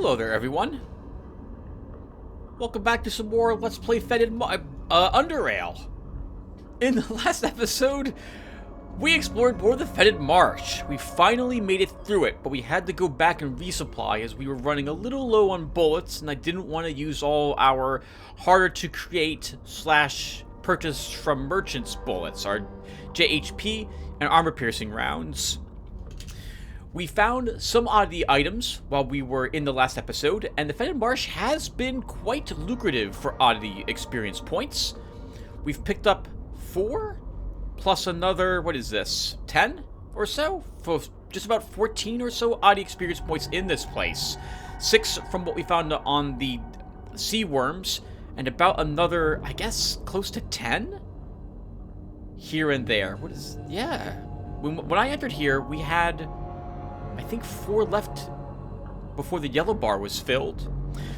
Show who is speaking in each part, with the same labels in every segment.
Speaker 1: Hello there, everyone. Welcome back to some more Let's Play Underrail. In the last episode, we explored more of the fetid marsh. We finally made it through it, but we had to go back and resupply as we were running a little low on bullets, and I didn't want to use all our harder to create / purchase from merchants bullets, our JHP and armor piercing rounds. We found some oddity items while we were in the last episode, and the fetid marsh has been quite lucrative for oddity experience points. We've picked up 4 plus another, what is this, 10 or so? For just about 14 or so oddity experience points in this place. 6 from what we found on the sea worms, and about another, I guess, close to 10 here and there. What is, yeah. When I entered here, we had, I think, 4 left before the yellow bar was filled.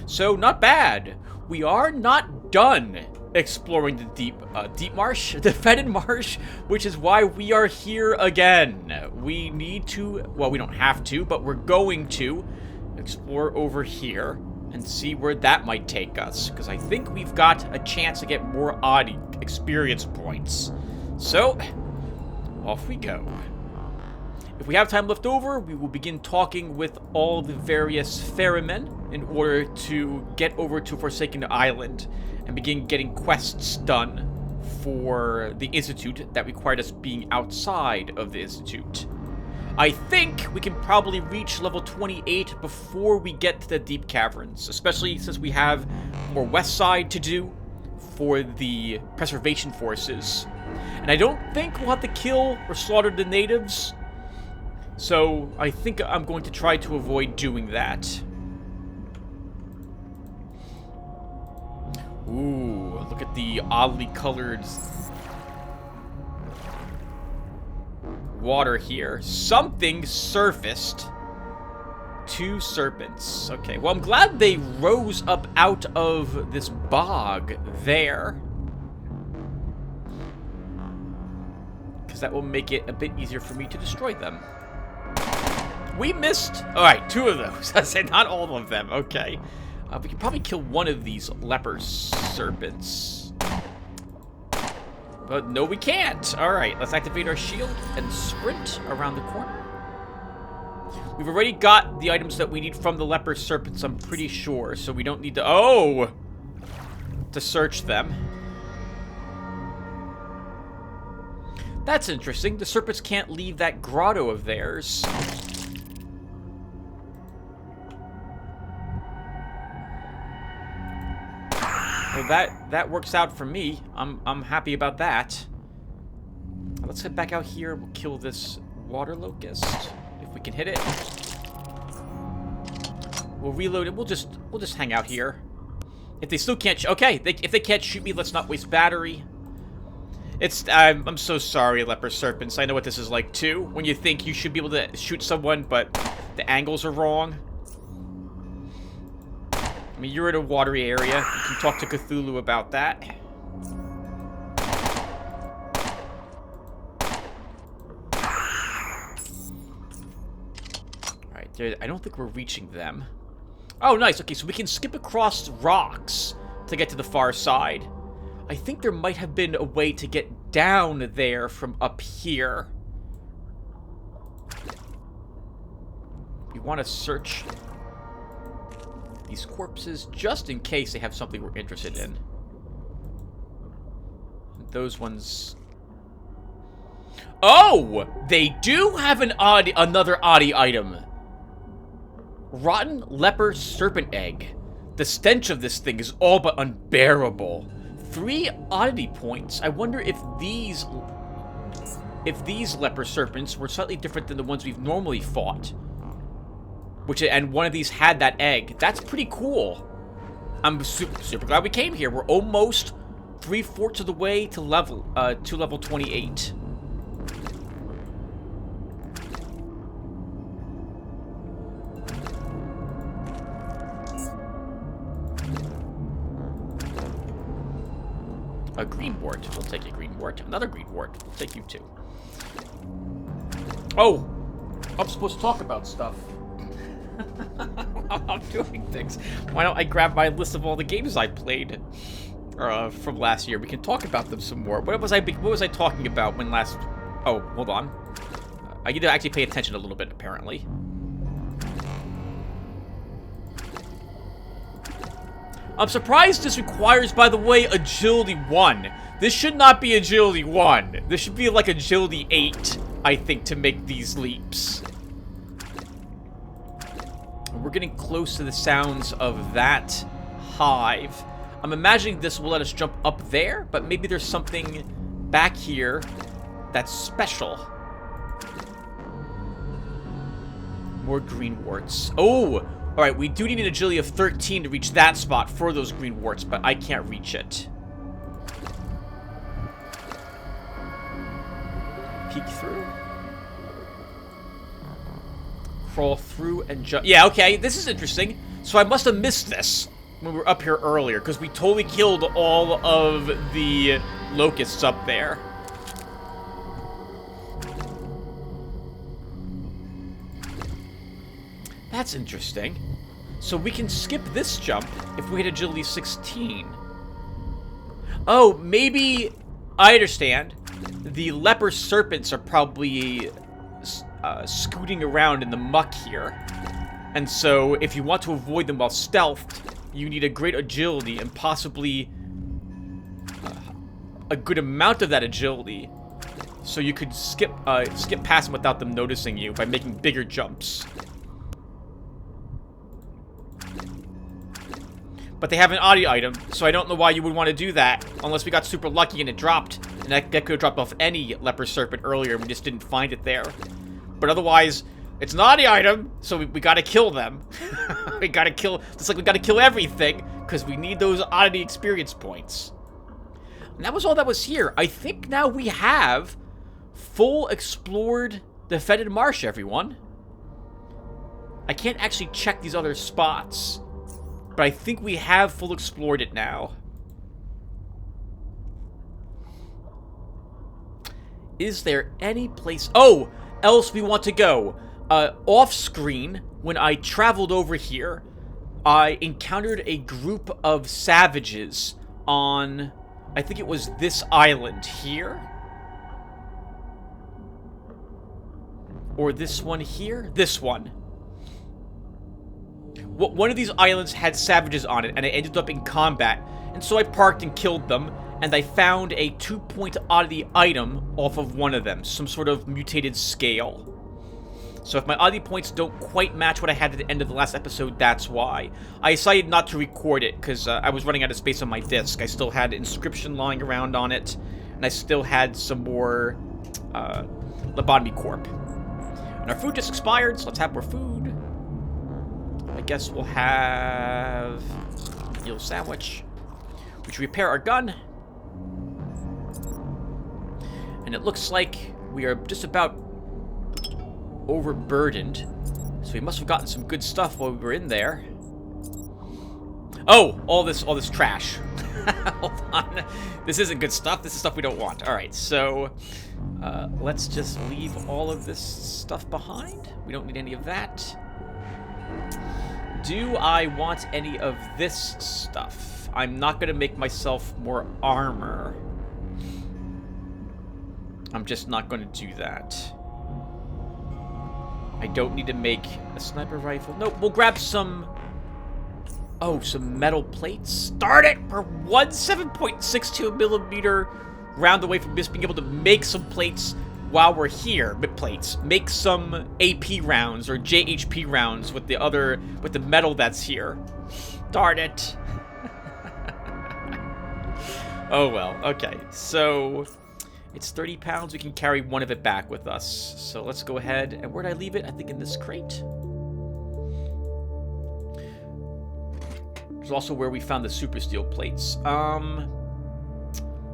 Speaker 1: So, not bad. We are not done exploring the deep marsh, the fetid marsh, which is why we are here again. We need to, well, we don't have to, but we're going to explore over here and see where that might take us, because I think we've got a chance to get more oddity experience points. So, off we go. If we have time left over, we will begin talking with all the various Theremin in order to get over to Forsaken Island and begin getting quests done for the Institute that required us being outside of the Institute. I think we can probably reach level 28 before we get to the deep caverns, especially since we have more west side to do for the preservation forces. And I don't think we'll have to kill or slaughter the natives, so I think I'm going to try to avoid doing that. Ooh, look at the oddly colored water here. Something surfaced. 2 serpents. Okay, well, I'm glad they rose up out of this bog there, because that will make it a bit easier for me to destroy them. We missed. Alright, 2 of those. I said not all of them. Okay. We can probably kill one of these Leopard Serpents. But no, we can't. Alright, let's activate our shield and sprint around the corner. We've already got the items that we need from the Leopard Serpents, I'm pretty sure. So we don't need to... to search them. That's interesting. The Serpents can't leave that grotto of theirs. Well, that works out for me. I'm happy about that. Let's head back out here. We'll kill this water locust if we can hit it. We'll reload it. We'll just hang out here. If they still can't, okay. If they can't shoot me, let's not waste battery. I'm so sorry, Leopard Serpents. I know what this is like too. When you think you should be able to shoot someone, but the angles are wrong. I mean, you're in a watery area. You can talk to Cthulhu about that. Alright, I don't think we're reaching them. Oh, nice. Okay, so we can skip across rocks to get to the far side. I think there might have been a way to get down there from up here. We want to search these corpses just in case they have something we're interested in. Those ones... Oh! They do have another oddity item. Rotten leopard serpent egg. The stench of this thing is all but unbearable. 3 oddity points. I wonder if these leopard serpents were slightly different than the ones we've normally fought. And one of these had that egg. That's pretty cool. I'm super glad we came here. We're almost 3/4 of the way to level 28. A green wart. We'll take a green wart. Another green wart. We'll take you too. Oh! I'm supposed to talk about stuff. I'm doing things. Why don't I grab my list of all the games I played from last year? We can talk about them some more. What was I talking about when last... Oh, hold on. I need to actually pay attention a little bit, apparently. I'm surprised this requires, by the way, Agility 1. This should not be Agility 1. This should be like Agility 8, I think, to make these leaps. We're getting close to the sounds of that hive. I'm imagining this will let us jump up there, but maybe there's something back here that's special. More green warts. Oh! Alright, we do need an agility of 13 to reach that spot for those green warts, but I can't reach it. Peek through. Crawl through and jump. Yeah, okay, this is interesting. So I must have missed this when we were up here earlier, because we totally killed all of the locusts up there. That's interesting. So we can skip this jump if we hit agility 16. Oh, maybe... I understand. The Leopard Serpents are probably scooting around in the muck here. And so if you want to avoid them while stealthed, you need a great agility and possibly a good amount of that agility. So you could skip past them without them noticing you by making bigger jumps. But they have an oddity item, so I don't know why you would want to do that, unless we got super lucky and it dropped. And that could have dropped off any Leopard Serpent earlier, and we just didn't find it there. But otherwise, it's an oddity item, so we gotta kill them. We gotta kill, just like we gotta kill everything, because we need those oddity experience points. And that was all that was here. I think now we have full explored the Fetid Marsh, everyone. I can't actually check these other spots. But I think we have full explored it now. Is there any place... Oh! Else we want to go. Off-screen, when I traveled over here, I encountered a group of savages on... I think it was this island here. Or this one here? This one. One of these islands had savages on it, and I ended up in combat. And so I parked and killed them, and I found a 2-point oddity item off of one of them. Some sort of mutated scale. So if my oddity points don't quite match what I had at the end of the last episode, that's why. I decided not to record it, because I was running out of space on my disc. I still had inscription lying around on it, and I still had some more lobotomy corp. And our food just expired, so let's have more food. I guess we'll have a meal sandwich. We should repair our gun. And it looks like we are just about overburdened. So we must have gotten some good stuff while we were in there. Oh, all this trash. Hold on. This isn't good stuff. This is stuff we don't want. All right, so let's just leave all of this stuff behind. We don't need any of that. Do I want any of this stuff? I'm not going to make myself more armor. I'm just not going to do that. I don't need to make a sniper rifle. Nope, we'll grab some... Oh, some metal plates. Darn it! We're 7.62 millimeter round away from just being able to make some plates while we're here. Plates. Make some AP rounds or JHP rounds with the metal that's here. Darn it. Oh well, okay. So it's 30 pounds. We can carry one of it back with us. So let's go ahead. And where'd I leave it? I think in this crate. There's also where we found the super steel plates.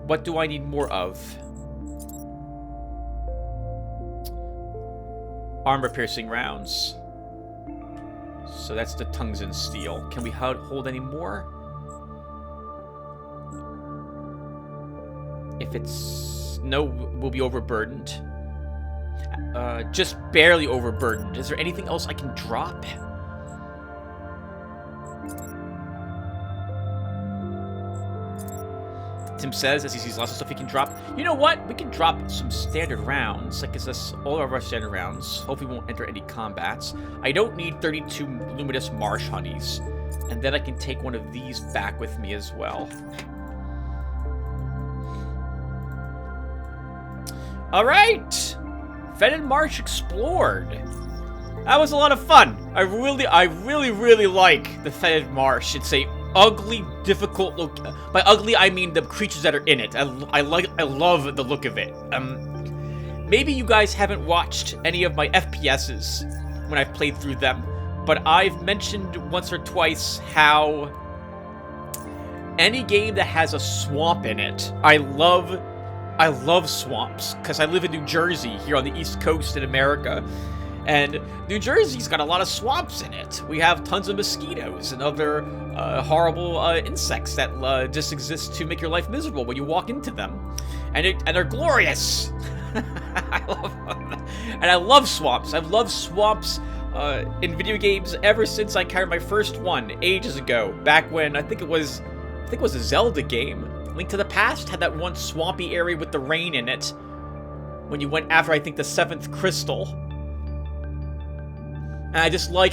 Speaker 1: What do I need more of? Armor-piercing rounds. So that's the tungsten steel. Can we hold any more? If it's... No, we'll be overburdened. Just barely overburdened. Is there anything else I can drop? Tim says as he sees lots of stuff he can drop. You know what? We can drop some standard rounds. That gives us all of our standard rounds. Hopefully we won't enter any combats. I don't need 32 luminous marsh honeys. And then I can take one of these back with me as well. Alright! Fetid Marsh explored. That was a lot of fun. I really like the Fetid Marsh. It's a ugly, difficult look. By ugly, I mean the creatures that are in it. I love the look of it. Maybe you guys haven't watched any of my FPSs when I've played through them, but I've mentioned once or twice how any game that has a swamp in it, I love swamps, because I live in New Jersey, here on the East Coast in America. And New Jersey's got a lot of swamps in it. We have tons of mosquitoes and other horrible insects that just exist to make your life miserable when you walk into them. And they're glorious. I love swamps. I've loved swamps in video games ever since I carried my first one ages ago. Back when I think it was a Zelda game. Link to the Past had that one swampy area with the rain in it. When you went after, I think, the 7th crystal. And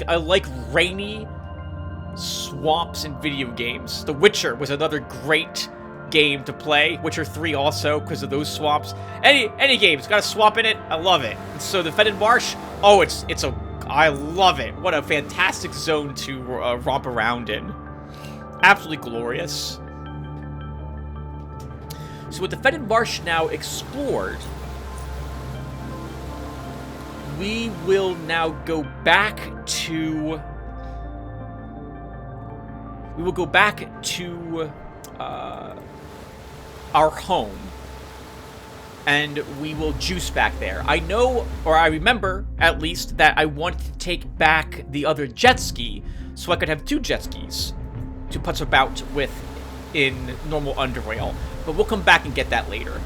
Speaker 1: I like rainy swamps in video games. The Witcher was another great game to play. Witcher 3 also, because of those swamps. Any game's got a swamp in it, I love it. And so the Fetid Marsh, oh, I love it. What a fantastic zone to romp around in. Absolutely glorious. So with the Fetid Marsh now explored, we will now go back to... our home. And we will juice back there. I know, or I remember, at least, that I wanted to take back the other jet ski, so I could have 2 jet skis to putz about with in normal Underrail. But we'll come back and get that later.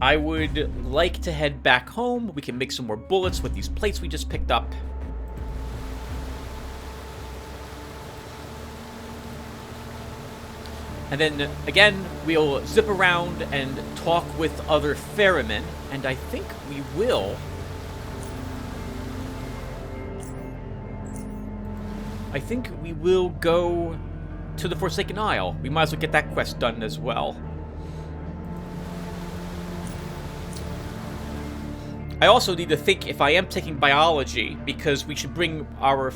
Speaker 1: I would like to head back home. We can make some more bullets with these plates we just picked up. And then, again, we'll zip around and talk with other Theremin. And I think we will... go to the Forsaken Isle. We might as well get that quest done as well. I also need to think if I am taking biology, because we should bring our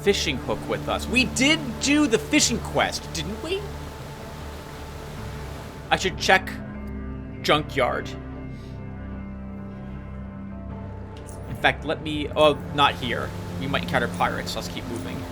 Speaker 1: fishing hook with us. We did do the fishing quest, didn't we? I should check Junkyard. In fact, let me... Oh, not here. We might encounter pirates. Let's keep moving.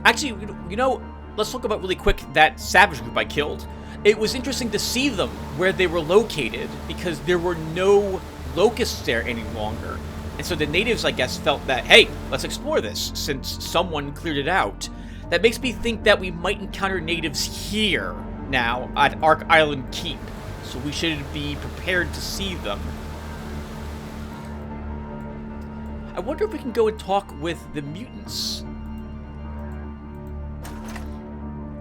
Speaker 1: Actually, you know, let's talk about really quick that savage group I killed. It was interesting to see them where they were located because there were no locusts there any longer. And so the natives, I guess, felt that, hey, let's explore this since someone cleared it out. That makes me think that we might encounter natives here now at Ark Island Keep. So we should be prepared to see them. I wonder if we can go and talk with the mutants.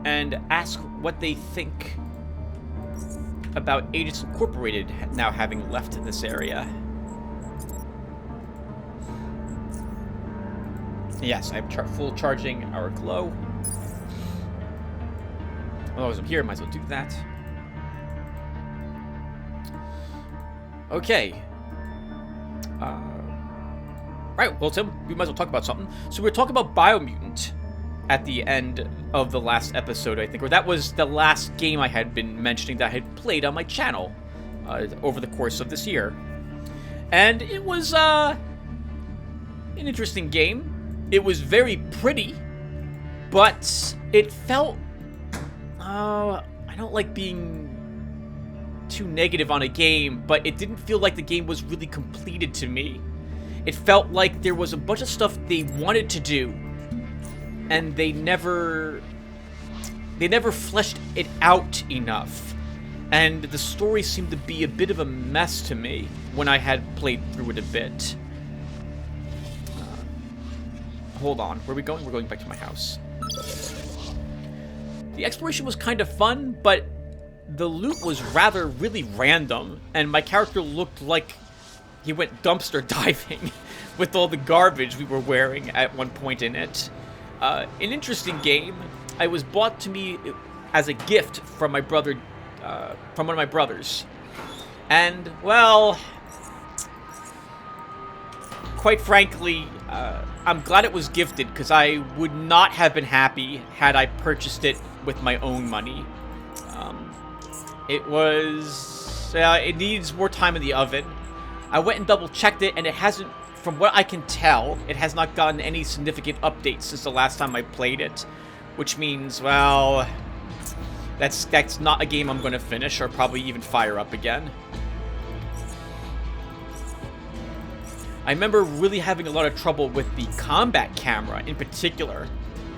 Speaker 1: And ask what they think about Agents Incorporated now having left this area. Yes, I'm full charging our glow. Well, as I'm here, might as well do that. Okay. Right, well, Tim, we might as well talk about something. So we're talking about Biomutant at the end of the last episode, I think. Or that was the last game I had been mentioning that I had played on my channel over the course of this year. And it was an interesting game. It was very pretty, but it felt... I don't like being too negative on a game, but it didn't feel like the game was really completed to me. It felt like there was a bunch of stuff they wanted to do, and they never fleshed it out enough. And the story seemed to be a bit of a mess to me when I had played through it a bit. Hold on, where are we going? We're going back to my house. The exploration was kind of fun, but the loot was rather really random, and my character looked like he went dumpster diving with all the garbage we were wearing at one point in it. An interesting game. It was bought to me as a gift from my brother, from one of my brothers. And, well, quite frankly, I'm glad it was gifted, because I would not have been happy had I purchased it with my own money. It needs more time in the oven. I went and double-checked it, and it hasn't, from what I can tell, it has not gotten any significant updates since the last time I played it. Which means, well, that's not a game I'm going to finish, or probably even fire up again. I remember really having a lot of trouble with the combat camera, in particular,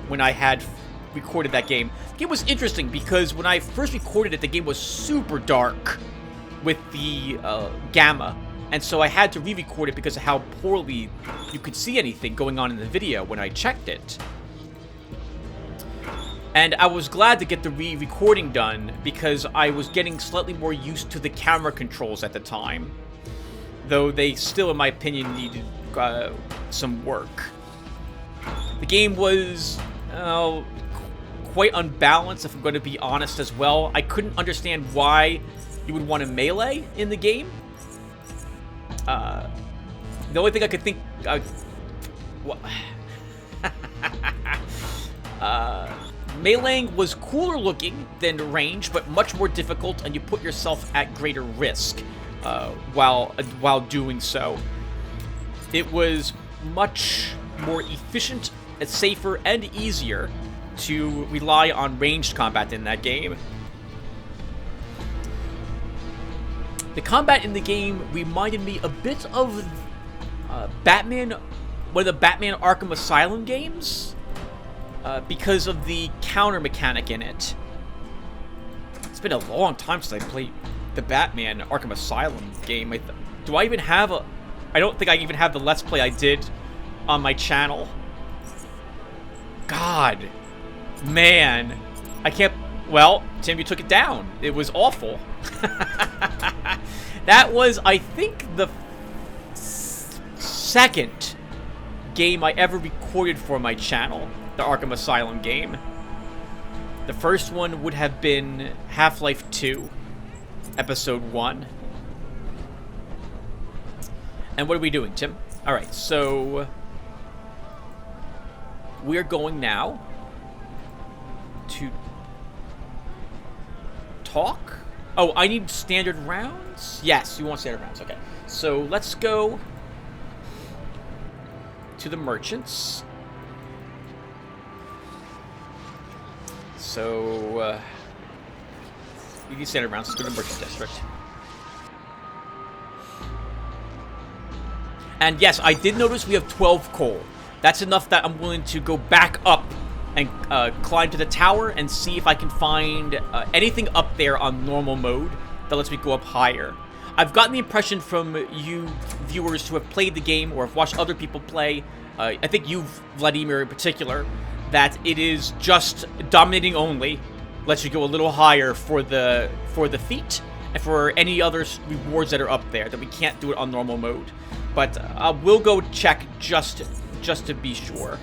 Speaker 1: when I had recorded that game. The game was interesting because when I first recorded it, the game was super dark with the gamma. And so I had to re-record it because of how poorly you could see anything going on in the video when I checked it. And I was glad to get the re-recording done because I was getting slightly more used to the camera controls at the time. Though they still, in my opinion, needed some work. The game was quite unbalanced, if I'm going to be honest as well. I couldn't understand why you would want to melee in the game. The only thing I could think... meleeing was cooler looking than range, but much more difficult, and you put yourself at greater risk while doing so. It was much more efficient, safer, and easier to rely on ranged combat in that game. The combat in the game reminded me a bit of Batman, one of the Batman Arkham Asylum games, because of the counter mechanic in it. It's been a long time since I played the Batman Arkham Asylum game. Do I even have a... I don't think I even have the Let's Play I did on my channel. God. Man. I can't... Well, Tim, you took it down. It was awful. That was, I think, the second game I ever recorded for my channel. The Arkham Asylum game. The first one would have been Half-Life 2. Episode 1. And what are we doing, Tim? Alright, so... we're going now to talk? Oh, I need standard rounds? Yes, you want standard rounds. Okay. So, let's go to the merchants. So, we need standard rounds. Let's go to the merchant district. And yes, I did notice we have 12 coal. That's enough that I'm willing to go back up and climb to the tower and see if I can find anything up there on normal mode that lets me go up higher. I've gotten the impression from you viewers who have played the game or have watched other people play, I think you, Vladimir in particular, that it is just dominating only, lets you go a little higher for the feat and for any other rewards that are up there, that we can't do it on normal mode. But I will go check just to be sure.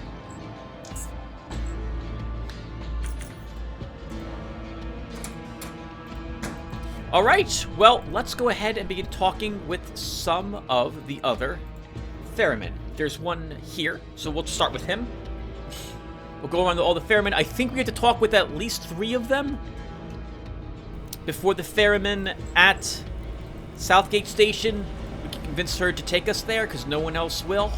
Speaker 1: Alright, well, let's go ahead and begin talking with some of the other Theremin. There's one here, so we'll start with him. We'll go around to all the Theremin. I think we have to talk with at least 3 of them before the Theremin at Southgate Station. We can convince her to take us there, because no one else will.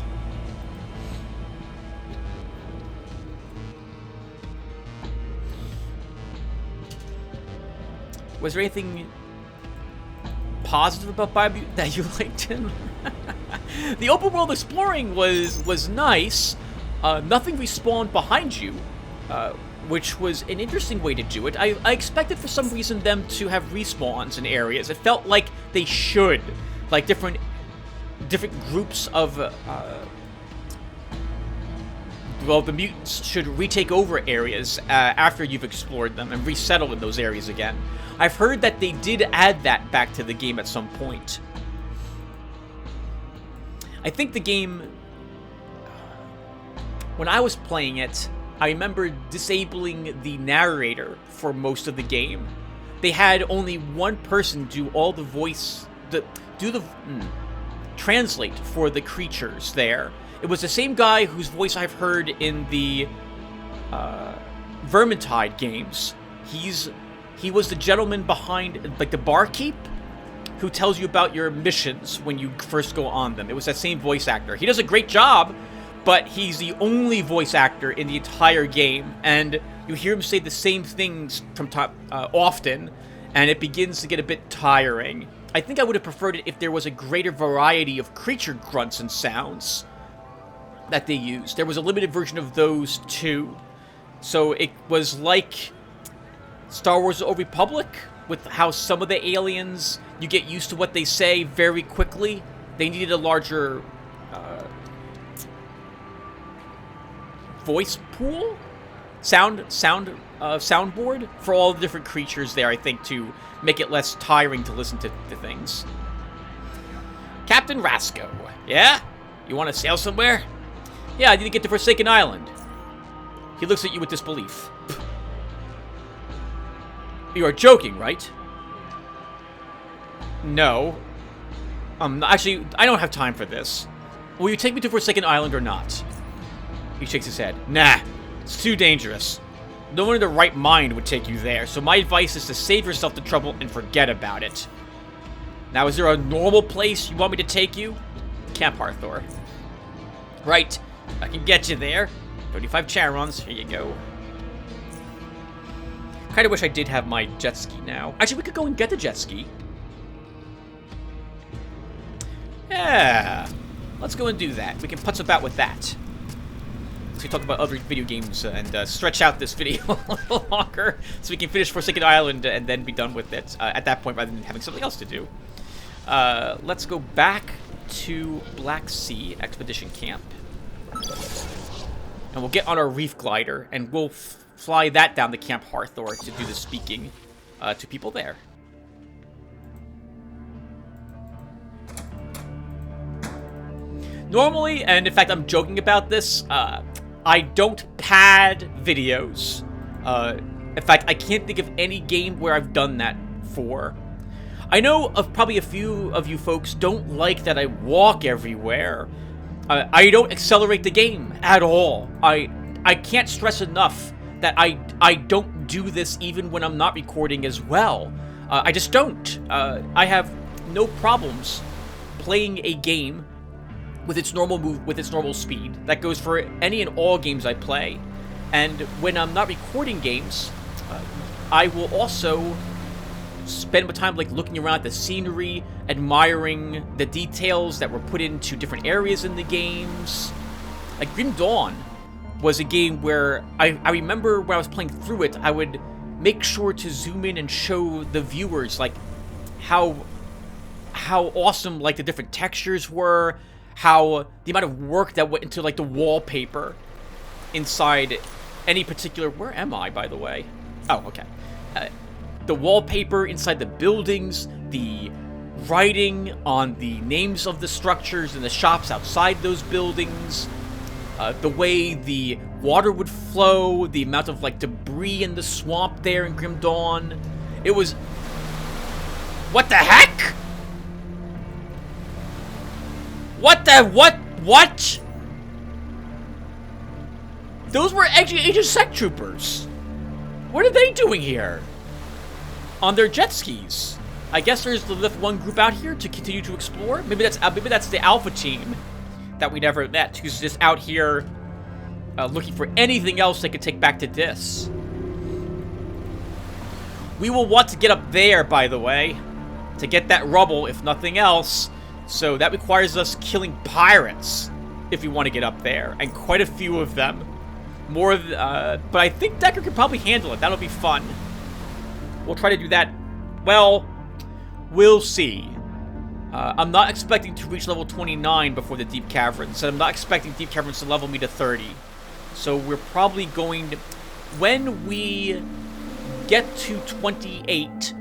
Speaker 1: Was there anything positive about Bobby that you liked him? The open world exploring was nice. Nothing respawned behind you which was an interesting way to do it. I expected for some reason them to have respawns in areas. It felt like they should, like different groups of, well, the mutants should retake over areas after you've explored them and resettle in those areas again. I've heard that they did add that back to the game at some point. I think the game, when I was playing it, I remember disabling the narrator for most of the game. They had only one person do all the voice, translate for the creatures there. It was the same guy whose voice I've heard in the Vermintide games. He was the gentleman behind, like, the barkeep who tells you about your missions when you first go on them. It was that same voice actor. He does a great job, but he's the only voice actor in the entire game, and you hear him say the same things from often, and it begins to get a bit tiring. I think I would have preferred it if there was a greater variety of creature grunts and sounds that they used. There was a limited version of those too. So it was like Star Wars: The Old Republic, with how some of the aliens, you get used to what they say very quickly. They needed a larger voice pool, soundboard for all the different creatures there, I think, to make it less tiring to listen to things. Captain Rasco, yeah? You want to sail somewhere? Yeah, I need to get to Forsaken Island. He looks at you with disbelief. You are joking, right? No. Actually, I don't have time for this. Will you take me to Forsaken Island or not? He shakes his head. Nah, it's too dangerous. No one in their right mind would take you there, so my advice is to save yourself the trouble and forget about it. Now, is there a normal place you want me to take you? Camp Hathor. Right, I can get you there. 35 Charons, here you go. Kinda wish I did have my jet ski now. Actually, we could go and get the jet ski. Yeah, let's go and do that. We can putz about with that. Let's talk about other video games and stretch out this video a little longer so we can finish Forsaken Island and then be done with it at that point rather than having something else to do. Let's go back to Black Sea Expedition Camp. And we'll get on our reef glider and we'll fly that down to Camp Hathor to do the speaking to people there. Normally, and in fact I'm joking about this, I don't pad videos. In fact, I can't think of any game where I've done that for. I know of probably a few of you folks don't like that I walk everywhere. I don't accelerate the game at all. I can't stress enough that I don't do this even when I'm not recording as well. I just don't. I have no problems playing a game with its normal speed. That goes for any and all games I play. And when I'm not recording games, I will also spend my time like looking around at the scenery, admiring the details that were put into different areas in the games. Like Grim Dawn was a game where I remember when I was playing through it, I would make sure to zoom in and show the viewers like how awesome like the different textures were, how the amount of work that went into like the wallpaper inside any particular... Where am I, by the way? Oh, okay. The wallpaper inside the buildings, the writing on the names of the structures and the shops outside those buildings, the way the water would flow, the amount of like debris in the swamp there in Grim Dawn. It was... What the heck? What? Those were Agent Sec Troopers. What are they doing here? On their jet skis. I guess there's the Lift 1 group out here to continue to explore. Maybe that's the Alpha team that we never met, who's just out here looking for anything else they could take back to Dis. We will want to get up there, by the way, to get that rubble, if nothing else. So that requires us killing pirates if we want to get up there, and quite a few of them. But I think Decker could probably handle it. That'll be fun. We'll try to do that. Well, we'll see. I'm not expecting to reach level 29 before the Deep Caverns, and I'm not expecting Deep Caverns to level me to 30. So we're probably going to... When we get to 28,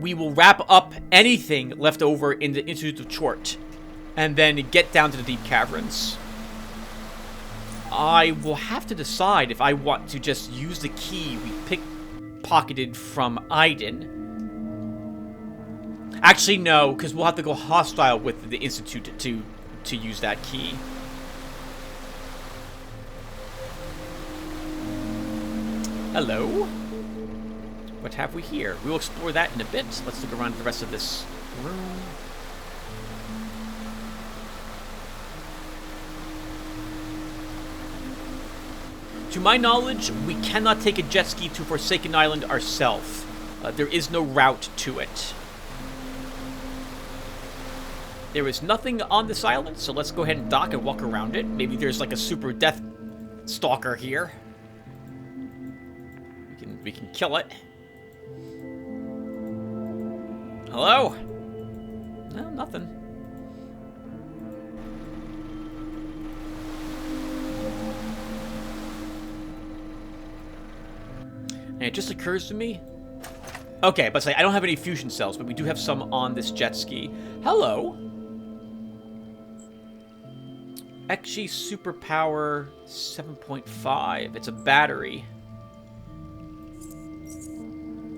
Speaker 1: we will wrap up anything left over in the Institute of Chort, and then get down to the Deep Caverns. I will have to decide if I want to just use the key we pickpocketed from Aiden. Actually, no, because we'll have to go hostile with the Institute to use that key. Hello? What have we here? We'll explore that in a bit. Let's look around the rest of this room. To my knowledge, we cannot take a jet ski to Forsaken Island ourselves. There is no route to it. There is nothing on this island, so let's go ahead and dock and walk around it. Maybe there's like a super death stalker here. We can kill it. Hello? No, nothing. And it just occurs to me. Okay, but say I don't have any fusion cells, but we do have some on this jet ski. Hello. XG Superpower 7.5. It's a battery.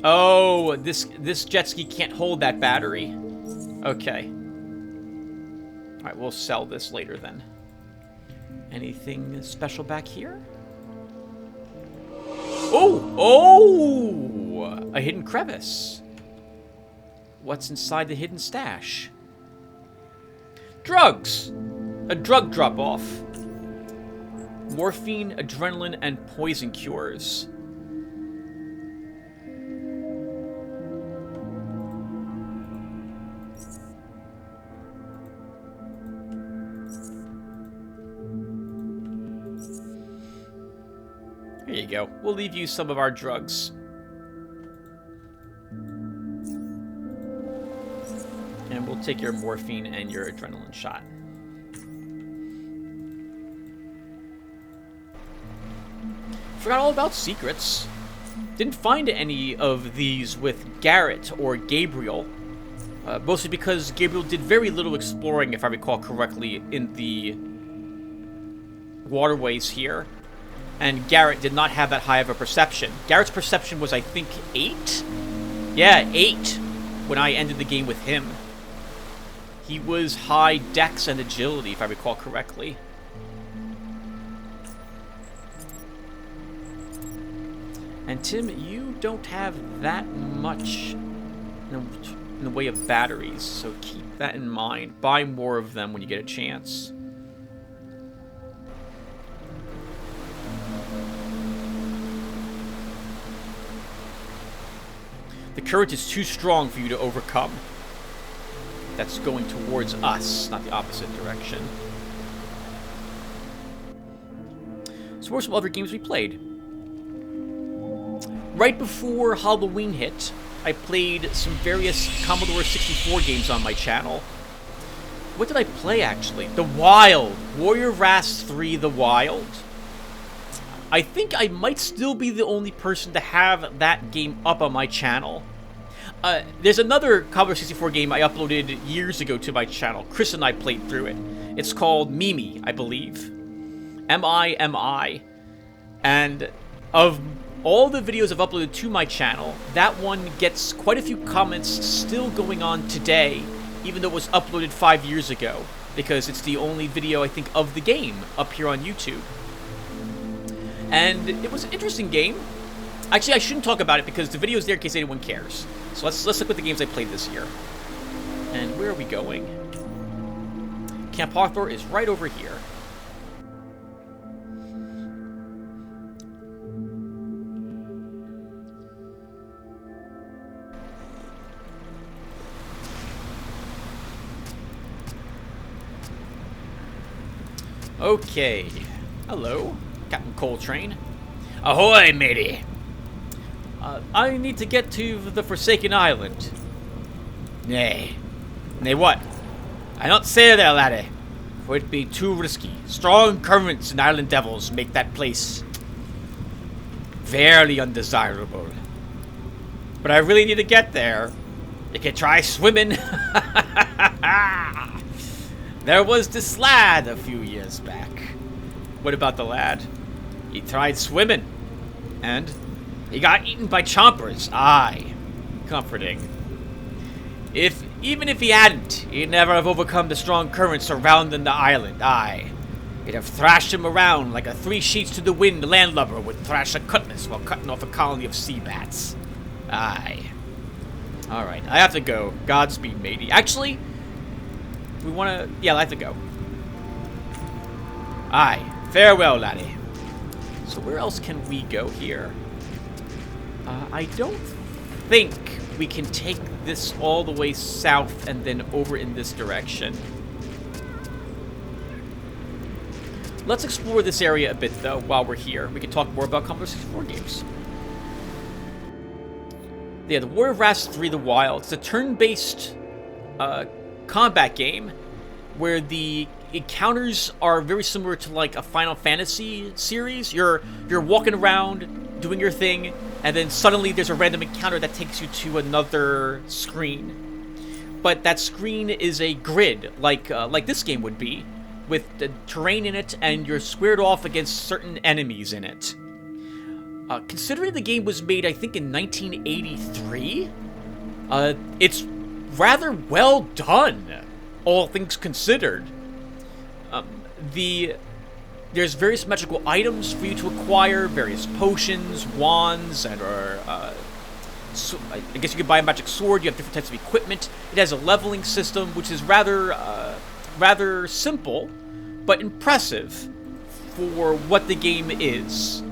Speaker 1: Oh, this jet ski can't hold that battery. Okay. Alright, we'll sell this later then. Anything special back here? Oh! Oh! A hidden crevice. What's inside the hidden stash? Drugs! A drug drop-off. Morphine, adrenaline, and poison cures. There you go. We'll leave you some of our drugs. And we'll take your morphine and your adrenaline shot. Forgot all about secrets. Didn't find any of these with Garrett or Gabriel. Mostly because Gabriel did very little exploring, if I recall correctly, in the waterways here. And Garrett did not have that high of a perception. Garrett's perception was, I think, 8? Yeah, 8 when I ended the game with him. He was high dex and agility, if I recall correctly. And Tim, you don't have that much in the way of batteries, so keep that in mind. Buy more of them when you get a chance. The current is too strong for you to overcome. That's going towards us, not the opposite direction. So what were some other games we played? Right before Halloween hit, I played some various Commodore 64 games on my channel. What did I play, actually? The Wild. Warrior Wrath 3 The Wild. I think I might still be the only person to have that game up on my channel. There's another Commodore 64 game I uploaded years ago to my channel. Chris and I played through it. It's called Mimi, I believe. M-I-M-I. And of all the videos I've uploaded to my channel, that one gets quite a few comments still going on today, even though it was uploaded 5 years ago, because it's the only video, I think, of the game up here on YouTube. And it was an interesting game. Actually, I shouldn't talk about it because the video's there in case anyone cares. So let's look at the games I played this year. And where are we going? Camp Hawthorne is right over here. Okay. Hello. Captain Coltrane. Ahoy, matey! I need to get to the Forsaken Island. Nay. Nay what? I don't say there, laddie. For it be too risky. Strong currents and island devils make that place very undesirable. But I really need to get there. You can try swimming. There was this lad a few years back. What about the lad? He tried swimming. And he got eaten by chompers. Aye. Comforting. Even if he hadn't, he'd never have overcome the strong currents surrounding the island. Aye. He'd have thrashed him around like a 3 sheets to the wind landlubber would thrash a cutlass while cutting off a colony of sea bats. Aye. Alright, I have to go. Godspeed, matey. Actually, we want to... Yeah, I have to go. Aye. Farewell, laddie. So where else can we go here? I don't think we can take this all the way south and then over in this direction. Let's explore this area a bit, though, while we're here. We can talk more about Commodore 64 games. Yeah, the War of Wrath 3: The Wild. It's a turn-based combat game where the encounters are very similar to like a Final Fantasy series. You're walking around, doing your thing, and then suddenly there's a random encounter that takes you to another screen. But that screen is a grid, like this game would be, with the terrain in it, and you're squared off against certain enemies in it. Considering the game was made, I think, in 1983, it's rather well done, all things considered. There's various magical items for you to acquire, various potions, wands, and so I guess you could buy a magic sword. You have different types of equipment. It has a leveling system, which is rather simple, but impressive for what the game is.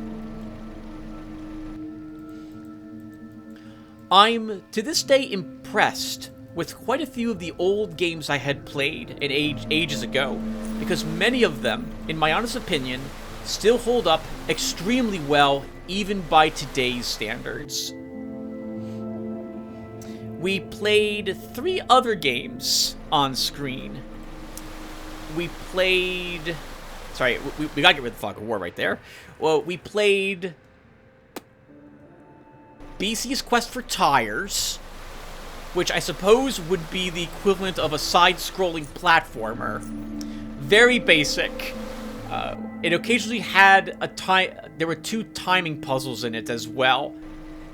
Speaker 1: I'm, to this day, impressed with quite a few of the old games I had played ages ago, because many of them, in my honest opinion, still hold up extremely well, even by today's standards. We played 3 other games on screen. We played... Sorry, we gotta get rid of the Fog of War right there. Well, we played BC's Quest for Tires, which I suppose would be the equivalent of a side-scrolling platformer. Very basic. It occasionally had there were 2 timing puzzles in it as well,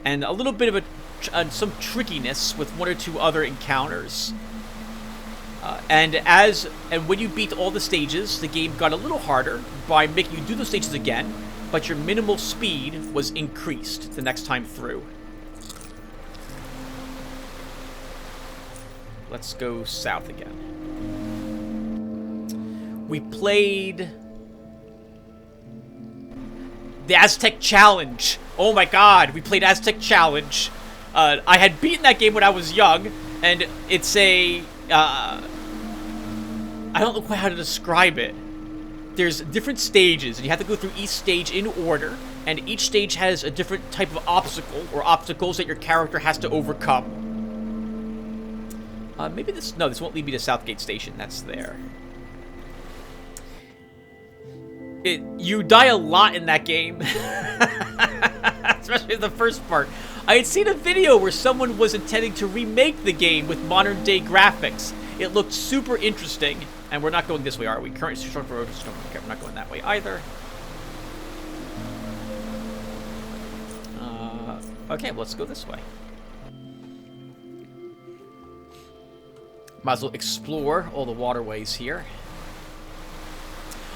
Speaker 1: and a little bit of some trickiness with 1 or 2 other encounters. And when you beat all the stages, the game got a little harder by making you do those stages again, but your minimal speed was increased the next time through. Let's go south again. We played the Aztec Challenge. Oh my god, we played Aztec Challenge. I had beaten that game when I was young, and it's a... I don't know quite how to describe it. There's different stages, and you have to go through each stage in order, and each stage has a different type of obstacle, or obstacles that your character has to overcome. Maybe this... No, this won't lead me to Southgate Station. That's there. You die a lot in that game. Especially the first part. I had seen a video where someone was intending to remake the game with modern-day graphics. It looked super interesting. And we're not going this way, are we? Current short road. Okay, we're not going that way either. Okay, well, let's go this way. Might as well explore all the waterways here.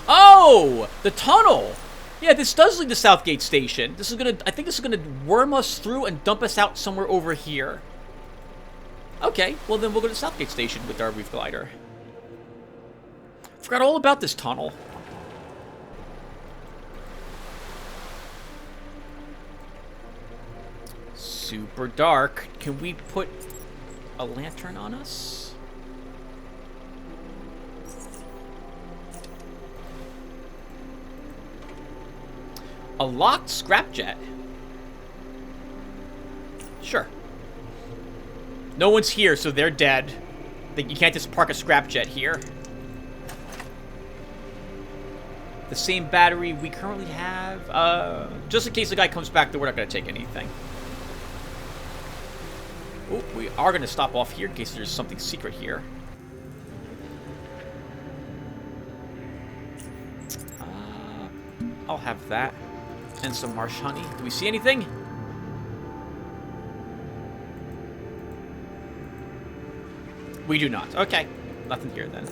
Speaker 1: Oh! The tunnel! Yeah, this does lead to Southgate Station. This is gonna... I think this is gonna worm us through and dump us out somewhere over here. Okay, well then we'll go to Southgate Station with our Reef Glider. Forgot all about this tunnel. Super dark. Can we put a lantern on us? A locked scrapjet. Sure. No one's here, so they're dead. You can't just park a scrapjet here. The same battery we currently have. Just in case the guy comes back, though, we're not going to take anything. Oh, we are going to stop off here in case there's something secret here. I'll have that. And some marsh honey. Do we see anything? We do not. Okay. Nothing here then.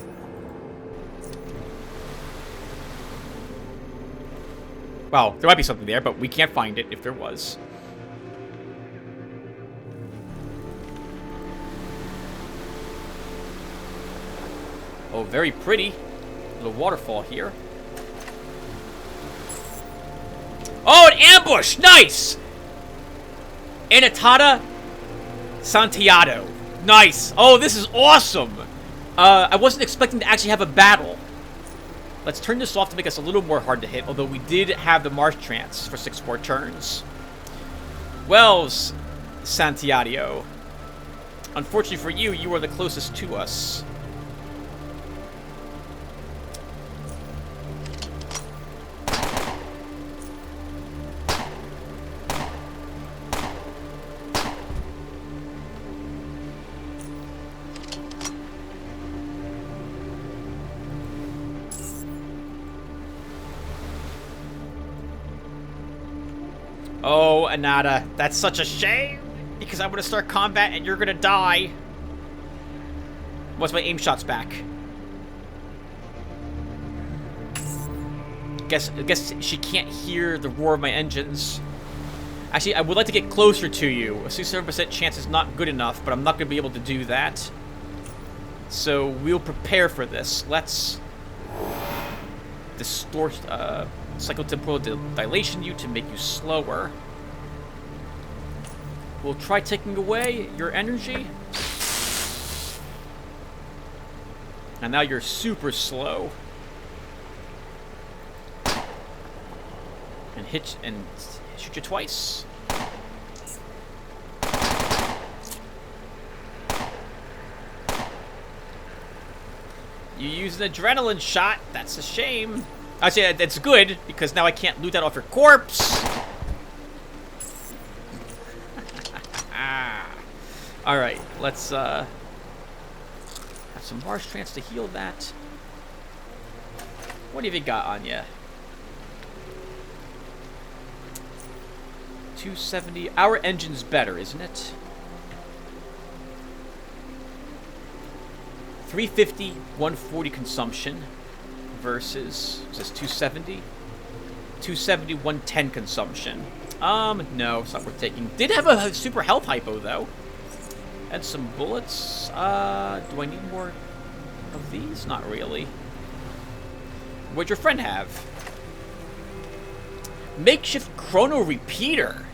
Speaker 1: Well, there might be something there, but we can't find it if there was. Oh, very pretty. Little waterfall here. Oh, an ambush! Nice! Anata Santiago. Nice. Oh, this is awesome. I wasn't expecting to actually have a battle. Let's turn this off to make us a little more hard to hit, although we did have the Marsh Trance for 6 more turns. Wells, Santiago. Unfortunately for you, you are the closest to us. Oh, Anata, that's such a shame, because I'm gonna start combat and you're gonna die. Once my aim shot's back. Guess she can't hear the roar of my engines. Actually, I would like to get closer to you. A 67% chance is not good enough, but I'm not gonna be able to do that. So we'll prepare for this. Let's distort, psychotemporal dilation you to make you slower. We'll try taking away your energy. And now you're super slow. And shoot you twice. You used an adrenaline shot. That's a shame. I say that's good, because now I can't loot that off your corpse. Alright, let's have some Marsh Trance to heal that. What have you got on ya? 270. Our engine's better, isn't it? 350, 140 consumption. Versus, it says 270? 270, 110 consumption. No, it's not worth taking. Did have a super health hypo, though. And some bullets. Do I need more of these? Not really. What'd your friend have? Makeshift chrono repeater.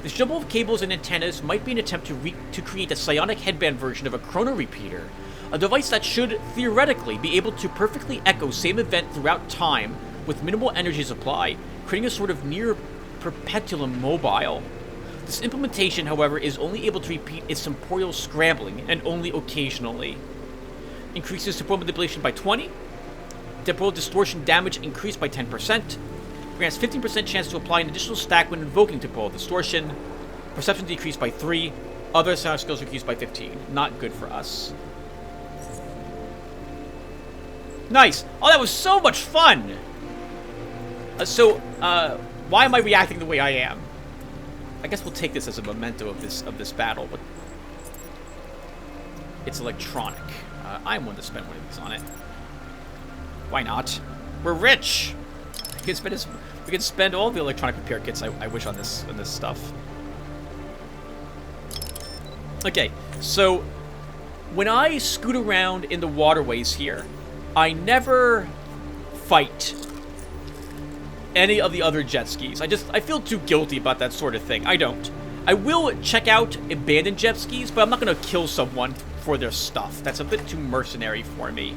Speaker 1: This jumble of cables and antennas might be an attempt to create a psionic headband version of a chrono repeater. A device that should, theoretically, be able to perfectly echo same event throughout time with minimal energy supply, creating a sort of near perpetuum mobile. This implementation, however, is only able to repeat its temporal scrambling, and only occasionally. Increases temporal manipulation by 20. Temporal distortion damage increased by 10%. Grants 15% chance to apply an additional stack when invoking temporal distortion. Perception decreased by 3. Other sound skills increased by 15. Not good for us. Nice. Oh, that was so much fun. Why am I reacting the way I am? I guess we'll take this as a memento of this battle, but it's electronic. I'm one to spend one of these on it. Why not? We're rich. We can spend all the electronic repair kits I wish on this stuff. Okay, so when I scoot around in the waterways here, I never fight any of the other jet skis. I feel too guilty about that sort of thing. I don't. I will check out abandoned jet skis, but I'm not going to kill someone for their stuff. That's a bit too mercenary for me.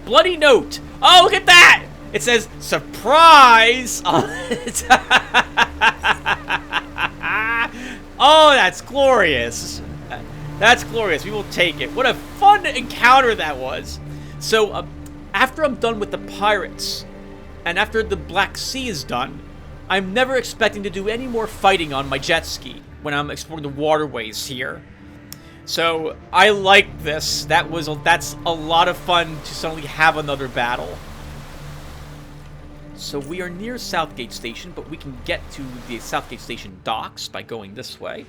Speaker 1: Bloody note. Oh, look at that! It says, surprise! On it. Oh, that's glorious. That's glorious. We will take it. What a fun encounter that was. So, after I'm done with the pirates, and after the Black Sea is done, I'm never expecting to do any more fighting on my jet ski when I'm exploring the waterways here. So, I like this. That's a lot of fun to suddenly have another battle. So we are near Southgate Station, but we can get to the Southgate Station docks by going this way.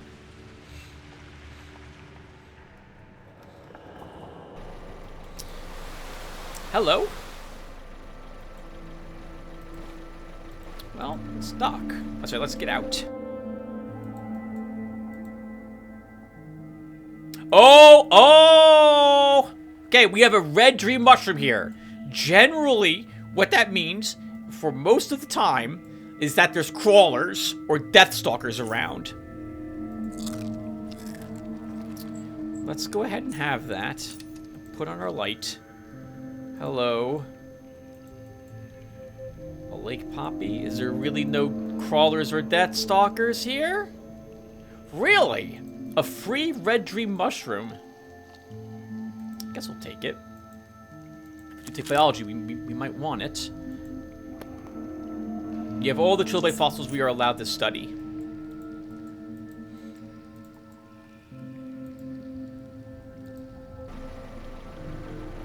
Speaker 1: Hello? Well, it's dock. That's right, let's get out. Oh! Okay, we have a red dream mushroom here. Generally, what that means, for most of the time, is that there's crawlers or deathstalkers around. Let's go ahead and have that. Put on our light. Hello. A lake poppy? Is there really no crawlers or deathstalkers here? Really? A free red dream mushroom? I guess we'll take it. If you take biology, we might want it. You have all the trilobite fossils we are allowed to study.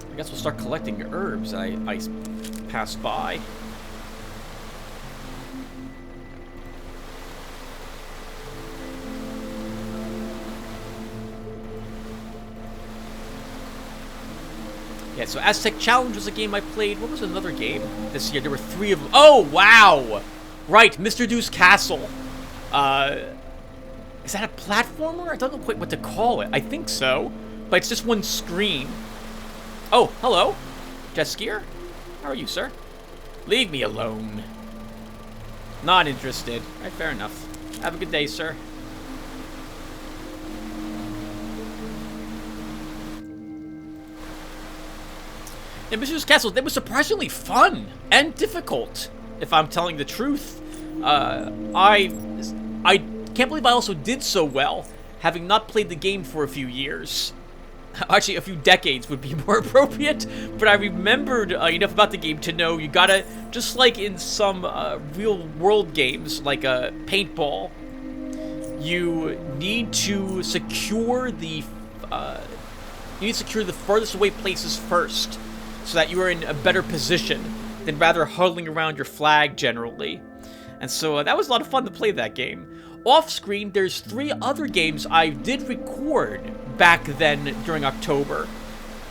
Speaker 1: I guess we'll start collecting your herbs I pass by. Yeah, so Aztec Challenge was a game I played. What was another game this year? There were 3 of them. Oh, wow! Right, Mr. Dew's Castle. Is that a platformer? I don't know quite what to call it. I think so, but it's just one screen. Oh, hello. Jet skier? How are you, sir? Leave me alone. Not interested. All right, fair enough. Have a good day, sir. Yeah, Mr. Dew's Castle, that was surprisingly fun and difficult, if I'm telling the truth. I can't believe I also did so well, having not played the game for a few years. Actually, a few decades would be more appropriate, but I remembered enough about the game to know you gotta, just like in some real-world games, like paintball, you need to secure the furthest away places first, so that you are in a better position than rather huddling around your flag generally. And so that was a lot of fun to play that game. Off-screen, there's 3 other games I did record back then during October,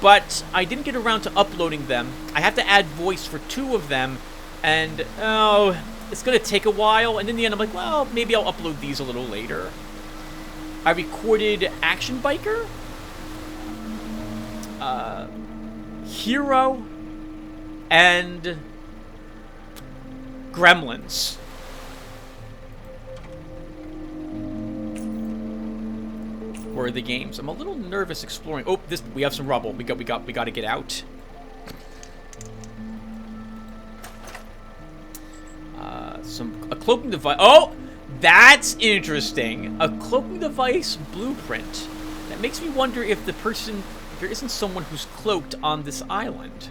Speaker 1: but I didn't get around to uploading them. I have to add voice for 2 of them, and oh, it's gonna take a while, and in the end I'm like, well, maybe I'll upload these a little later. I recorded Action Biker, Hero, and Gremlins. Were the games. I'm a little nervous exploring. Oh, we have some rubble. We got to get out. A cloaking device. Oh, that's interesting. A cloaking device blueprint. That makes me wonder if there isn't someone who's cloaked on this island.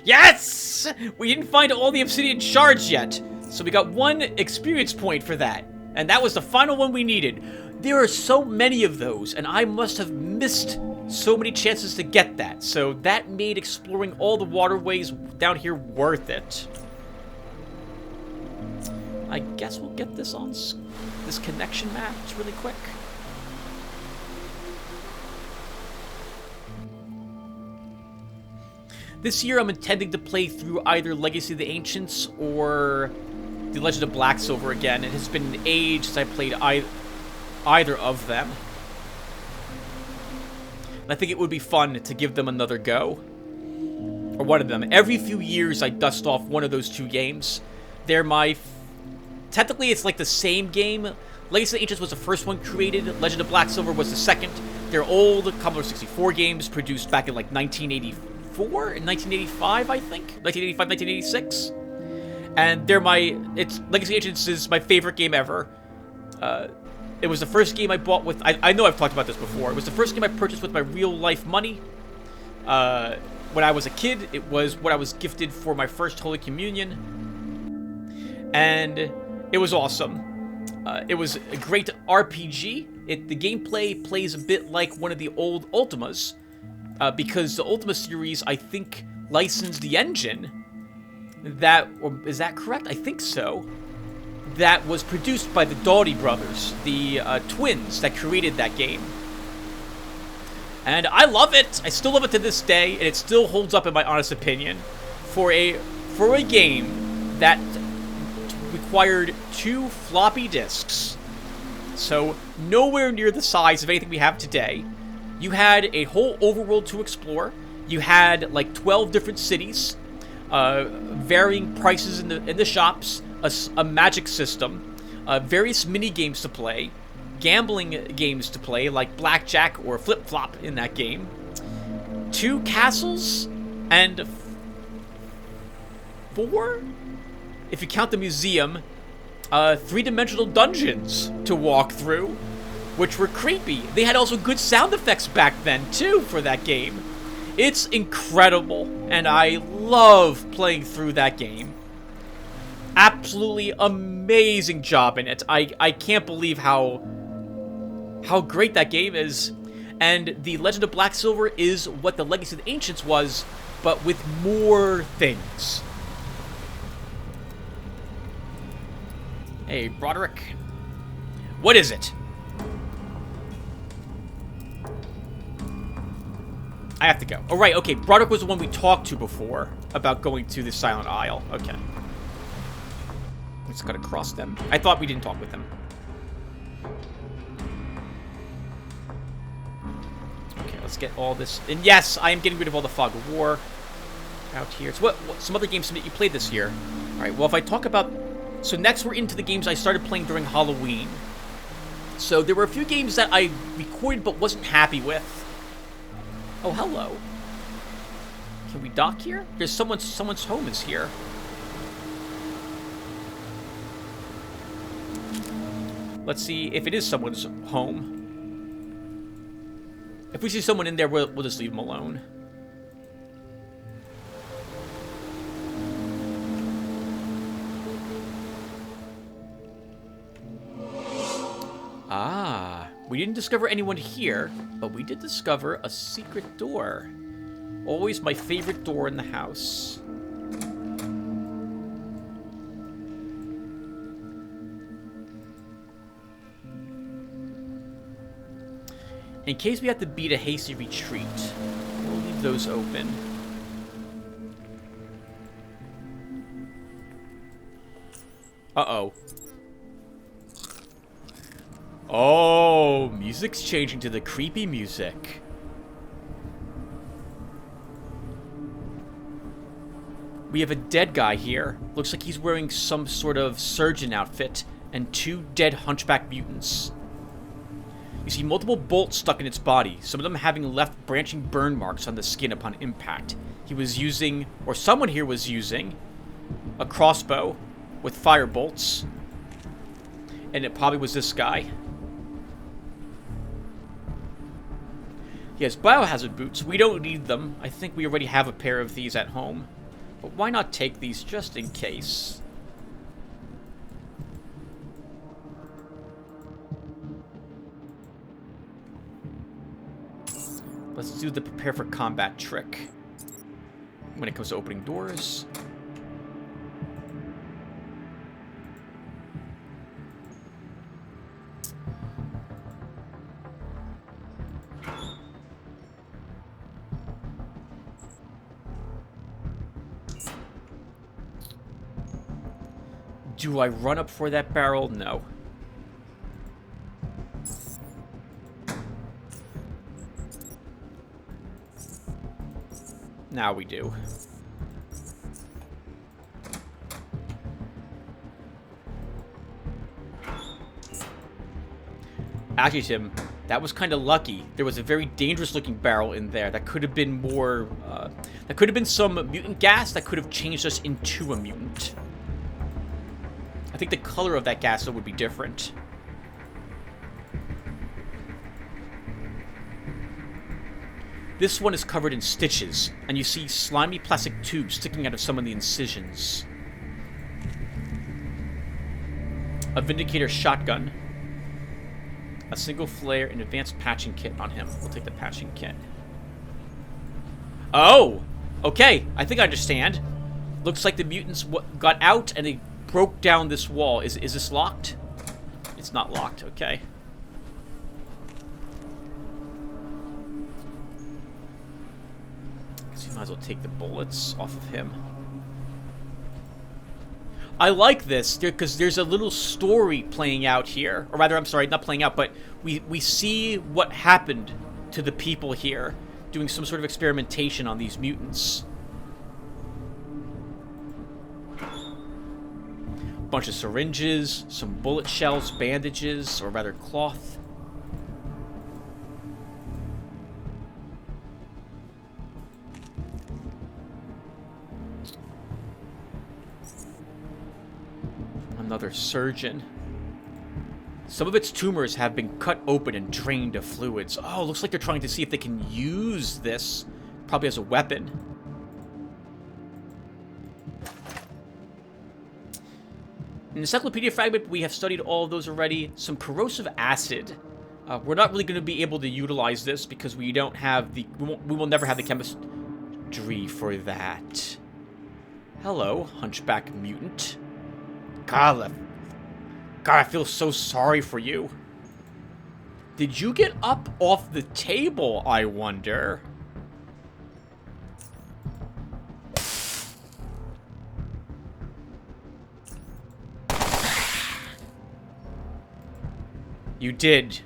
Speaker 1: Yes! We didn't find all the obsidian shards yet, so we got 1 experience point for that. And that was the final one we needed. There are so many of those, and I must have missed so many chances to get that. So that made exploring all the waterways down here worth it. I guess we'll get this on this connection map just really quick. This year, I'm intending to play through either Legacy of the Ancients or The Legend of Black Silver again. It has been an age since I played either of them. And I think it would be fun to give them another go. Or one of them. Every few years, I dust off one of those 2 games. They're my technically it's like the same game. Legacy of the Ancients was the first one created. Legend of Black Silver was the second. They're old Commodore 64 games produced back in like 1984 and 1985, I think. 1985, 1986. And they're Legacy of the Ancients is my favorite game ever. It was the first game I bought with... I know I've talked about this before. It was the first game I purchased with my real-life money. When I was a kid, it was what I was gifted for my first Holy Communion. And it was awesome. It was a great RPG. The gameplay plays a bit like one of the old Ultimas. Because the Ultima series, I think, licensed the engine. Is that correct? I think so. That was produced by the Doughty brothers, the twins that created that game. And I love it. I still love it to this day, and it still holds up in my honest opinion. For a game that required 2 floppy disks, so nowhere near the size of anything we have today. You had a whole overworld to explore. You had like 12 different cities, varying prices in the shops, a magic system, various mini games to play, gambling games to play like blackjack or flip-flop in that game, 2 castles, and 4, if you count the museum, 3-dimensional dungeons to walk through, which were creepy. They had also good sound effects back then too for that game. It's incredible, and I love playing through that game. Absolutely amazing job in it. I can't believe how great that game is. And the Legend of Black Silver is what the Legacy of the Ancients was, but with more things. Hey, Broderick. What is it? I have to go. Oh, right, okay. Broderick was the one we talked to before about going to the Silent Isle. Okay. We just gotta cross them. I thought we didn't talk with them. Okay, let's get all this. And yes, I am getting rid of all the Fog of War out here. So what some other games that you played this year? All right, well, if I talk about... So next we're into the games I started playing during Halloween. So there were a few games that I recorded but wasn't happy with. Oh, hello. Can we dock here? There's someone's home is here. Let's see if it is someone's home. If we see someone in there, we'll just leave them alone. Ah, we didn't discover anyone here, but we did discover a secret door. Always my favorite door in the house. In case we have to beat a hasty retreat, we'll leave those open. Uh-oh. Oh, music's changing to the creepy music. We have a dead guy here. Looks like he's wearing some sort of surgeon outfit and 2 dead hunchback mutants. You see multiple bolts stuck in its body, some of them having left branching burn marks on the skin upon impact. He was using, or someone here was using, a crossbow with fire bolts. And it probably was this guy. He has biohazard boots. We don't need them. I think we already have a pair of these at home. But why not take these just in case? Let's do the prepare for combat trick when it comes to opening doors. Do I run up for that barrel? No. Now we do. Actually, Tim, that was kind of lucky. There was a very dangerous-looking barrel in there. That could have been more... that could have been some mutant gas that could have changed us into a mutant. I think the color of that gas, though, would be different. This one is covered in stitches, and you see slimy plastic tubes sticking out of some of the incisions. A Vindicator shotgun. A single flare and advanced patching kit on him. We'll take the patching kit. Oh! Okay, I think I understand. Looks like the mutants got out and they broke down this wall. Is this locked? It's not locked, okay. So you might as well take the bullets off of him. I like this because there's a little story playing out here. Or rather, I'm sorry, not playing out, but we see what happened to the people here doing some sort of experimentation on these mutants. Bunch of syringes, some bullet shells, bandages, or rather cloth. Another surgeon. Some of its tumors have been cut open and drained of fluids. Oh, looks like they're trying to see if they can use this, probably as a weapon. In the encyclopedia fragment, we have studied all of those already. Some corrosive acid. We're not really going to be able to utilize this because we don't have the... We will never have the chemistry for that. Hello, hunchback mutant. God, I feel so sorry for you. Did you get up off the table, I wonder? You did.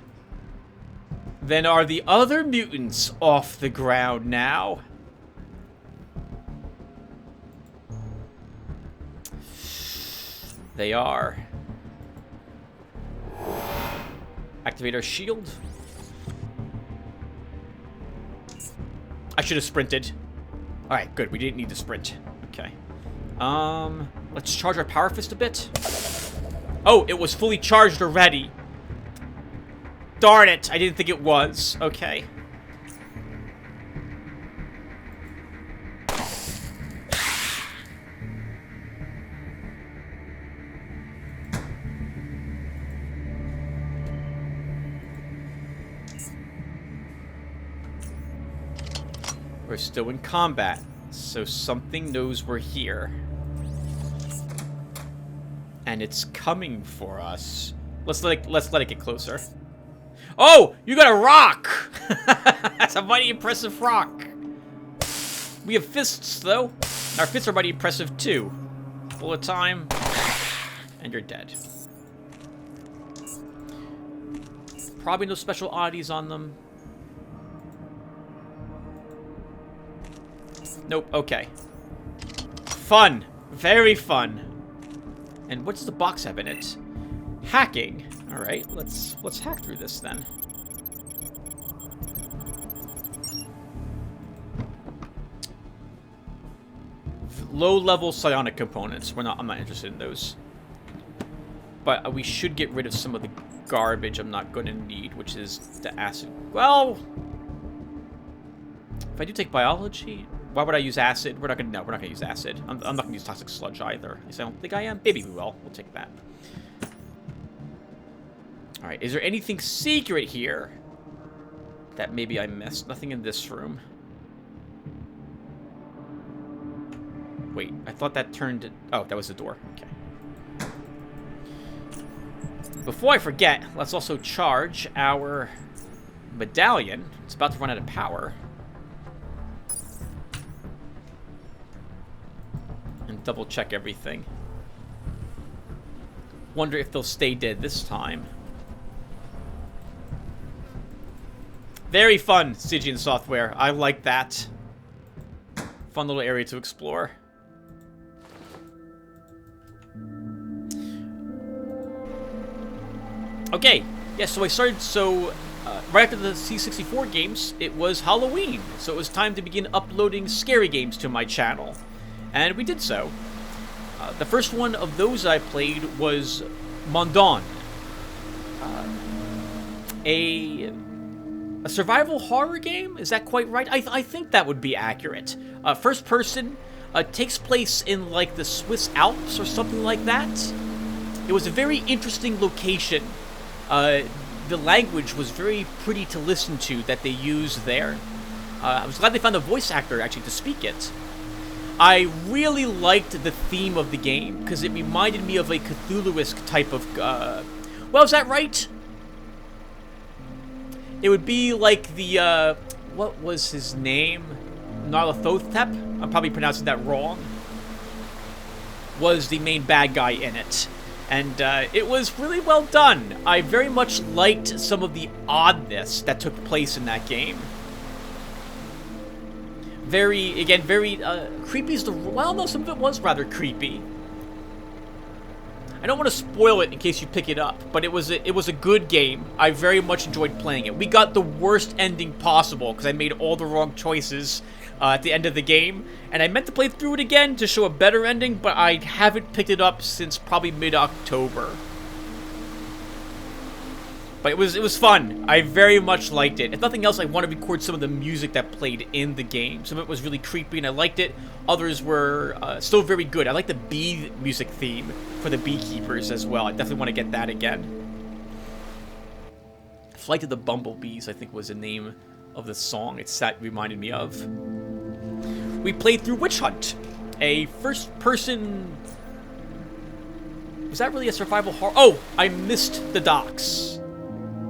Speaker 1: Then are the other mutants off the ground now? They are. Activate our shield. I should have sprinted. Alright, good. We didn't need to sprint. Okay. Let's charge our power fist a bit. Oh, it was fully charged already. Darn it. I didn't think it was. Okay. We're still in combat, so something knows we're here. And it's coming for us. Let's let it get closer. Oh, you got a rock! That's a mighty impressive rock. We have fists, though. Our fists are mighty impressive, too. Bullet time. And you're dead. Probably no special oddities on them. Nope, okay. Fun. Very fun. And what does the box have in it? Hacking. Alright, let's hack through this then. Low-level psionic components. I'm not interested in those. But we should get rid of some of the garbage I'm not going to need, which is the acid. Well, if I do take biology, why would I use acid? We're not gonna use acid. I'm not gonna use toxic sludge either. At least I don't think I am. Maybe we will. We'll take that. All right. Is there anything secret here that maybe I missed? Nothing in this room. Wait, I thought that turned... Oh, that was the door. Okay. Before I forget, let's also charge our medallion. It's about to run out of power. And double check everything. Wonder if they'll stay dead this time. Very fun, Stygian Software. I like that. Fun little area to explore. Okay, Yeah, so I started, right after the C64 games, it was Halloween, so it was time to begin uploading scary games to my channel. And we did so. The first one of those I played was Mondon. A survival horror game? Is that quite right? I think that would be accurate. First person, takes place in, like, the Swiss Alps or something like that. It was a very interesting location. The language was very pretty to listen to that they used there. I was glad they found a voice actor, actually, to speak it. I really liked the theme of the game, because it reminded me of a Cthulhu-esque type of, well, is that right? It would be like the, what was his name? Nyarlathotep? I'm probably pronouncing that wrong. Was the main bad guy in it. And, it was really well done. I very much liked some of the oddness that took place in that game. Very creepy is the... Well, no, some of it was rather creepy. I don't want to spoil it in case you pick it up, but it was a good game. I very much enjoyed playing it. We got the worst ending possible, because I made all the wrong choices at the end of the game. And I meant to play through it again to show a better ending, but I haven't picked it up since probably mid-October. But it was fun. I very much liked it. If nothing else, I want to record some of the music that played in the game. Some of it was really creepy and I liked it. Others were still very good. I like the bee music theme for the beekeepers as well. I definitely want to get that again. Flight of the Bumblebees, I think, was the name of the song that reminded me of. We played through Witch Hunt, a first-person... Was that really a survival horror? Oh, I missed the docks.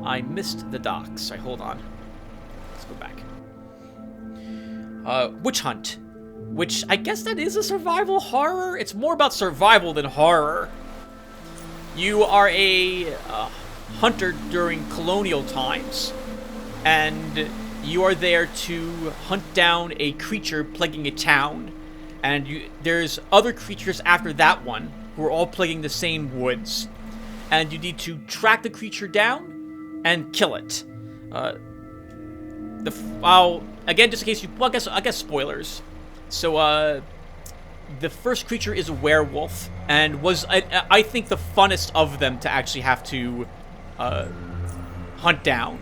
Speaker 1: I missed the docks. Right, hold on. Let's go back. Witch Hunt, which I guess that is a survival horror. It's more about survival than horror. You are a hunter during colonial times, and you are there to hunt down a creature plaguing a town. And there's other creatures after that one who are all plaguing the same woods. And you need to track the creature down and kill it. Again, just in case you... Well, I guess spoilers. So, the first creature is a werewolf, and was, I think, the funnest of them to actually have to hunt down.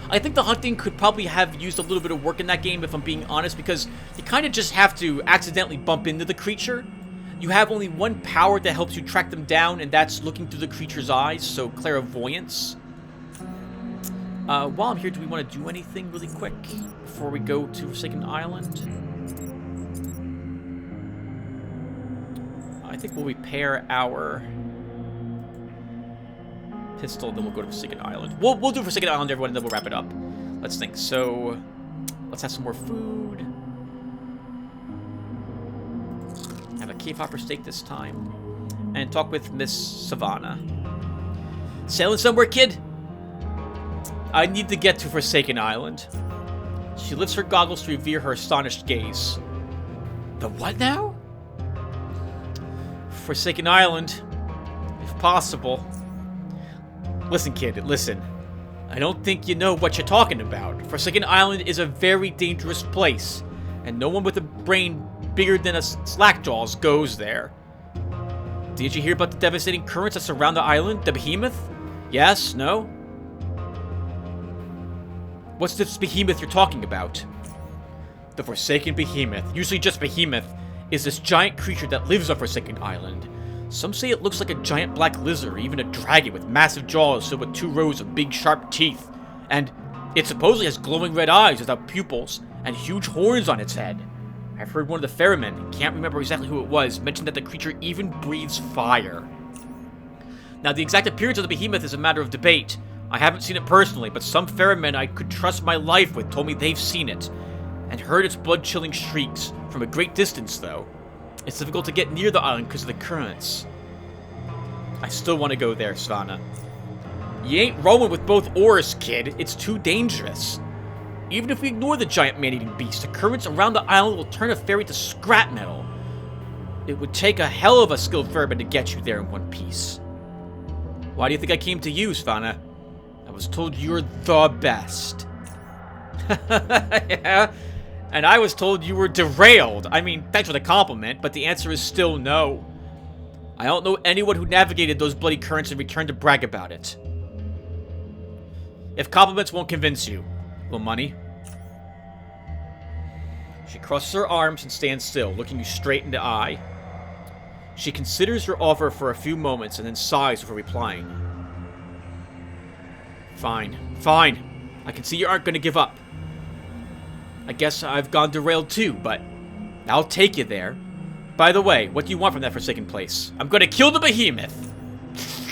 Speaker 1: I think the hunting could probably have used a little bit of work in that game, if I'm being honest, because you kind of just have to accidentally bump into the creature. You have only one power that helps you track them down, and that's looking through the creature's eyes, so clairvoyance. While I'm here, do we want to do anything really quick before we go to Forsaken Island? I think we'll repair our pistol, then we'll go to Forsaken Island. We'll do Forsaken Island, everyone, and then we'll wrap it up. Let's think. So, let's have some more food. Have a cave hopper steak this time. And talk with Miss Savannah. Sailing somewhere, kid? I need to get to Forsaken Island. She lifts her goggles to reveal her astonished gaze. The what now? Forsaken Island, if possible. Listen, kid, listen. I don't think you know what you're talking about. Forsaken Island is a very dangerous place, and no one with a brain bigger than a slackjaw's goes there. Did you hear about the devastating currents that surround the island? The behemoth? Yes? No? What's this behemoth you're talking about? The Forsaken Behemoth, usually just Behemoth, is this giant creature that lives on Forsaken Island. Some say it looks like a giant black lizard or even a dragon with massive jaws filled with 2 rows of big sharp teeth. And it supposedly has glowing red eyes without pupils and huge horns on its head. I've heard one of the Theremin, can't remember exactly who it was, mention that the creature even breathes fire. Now, the exact appearance of the behemoth is a matter of debate. I haven't seen it personally, but some Theremin I could trust my life with told me they've seen it, and heard its blood-chilling shrieks from a great distance, though. It's difficult to get near the island because of the currents. I still want to go there, Savannah. You ain't rowing with both oars, kid. It's too dangerous. Even if we ignore the giant man-eating beast, the currents around the island will turn a ferry to scrap metal. It would take a hell of a skilled ferryman to get you there in one piece. Why do you think I came to you, Svanna? I was told you're the best. Yeah. And I was told you were derailed. I mean, thanks for the compliment, but the answer is still no. I don't know anyone who navigated those bloody currents and returned to brag about it. If compliments won't convince you, will money? She crosses her arms and stands still, looking you straight in the eye. She considers her offer for a few moments and then sighs before replying. Fine, fine. I can see you aren't going to give up. I guess I've gone derailed too, but I'll take you there. By the way, what do you want from that forsaken place? I'm going to kill the behemoth.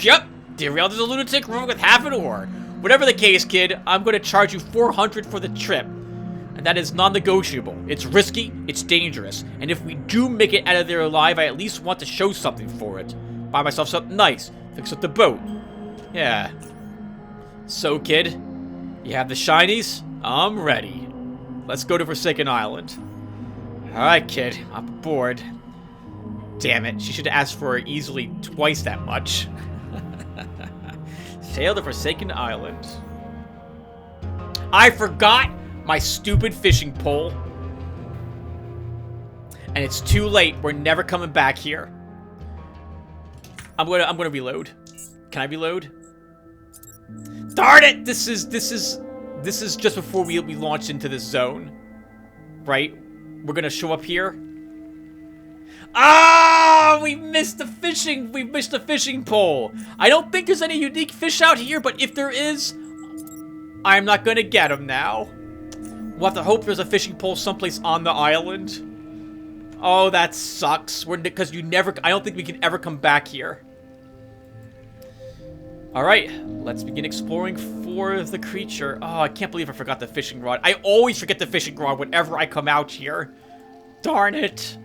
Speaker 1: Yep, derailed is a lunatic room with half an oar. Whatever the case, kid, I'm going to charge you 400 for the trip. And that is non-negotiable. It's risky, it's dangerous, and if we do make it out of there alive, I at least want to show something for it. Buy myself something nice, fix up the boat. Yeah. So, kid, you have the shinies? I'm ready. Let's go to Forsaken Island. Alright, kid, I'm aboard. Damn it, she should have asked for easily twice that much. Sail to Forsaken Island. I forgot my stupid fishing pole. And it's too late. We're never coming back here. I'm gonna reload. Can I reload? Darn it! This is just before we launch into this zone. Right? We're gonna show up here. Ah! We missed the fishing pole. I don't think there's any unique fish out here, but if there is, I'm not gonna get them now. We'll have to hope there's a fishing pole someplace on the island. Oh, that sucks. Because I don't think we can ever come back here. Alright, let's begin exploring for the creature. Oh, I can't believe I forgot the fishing rod. I always forget the fishing rod whenever I come out here. Darn it.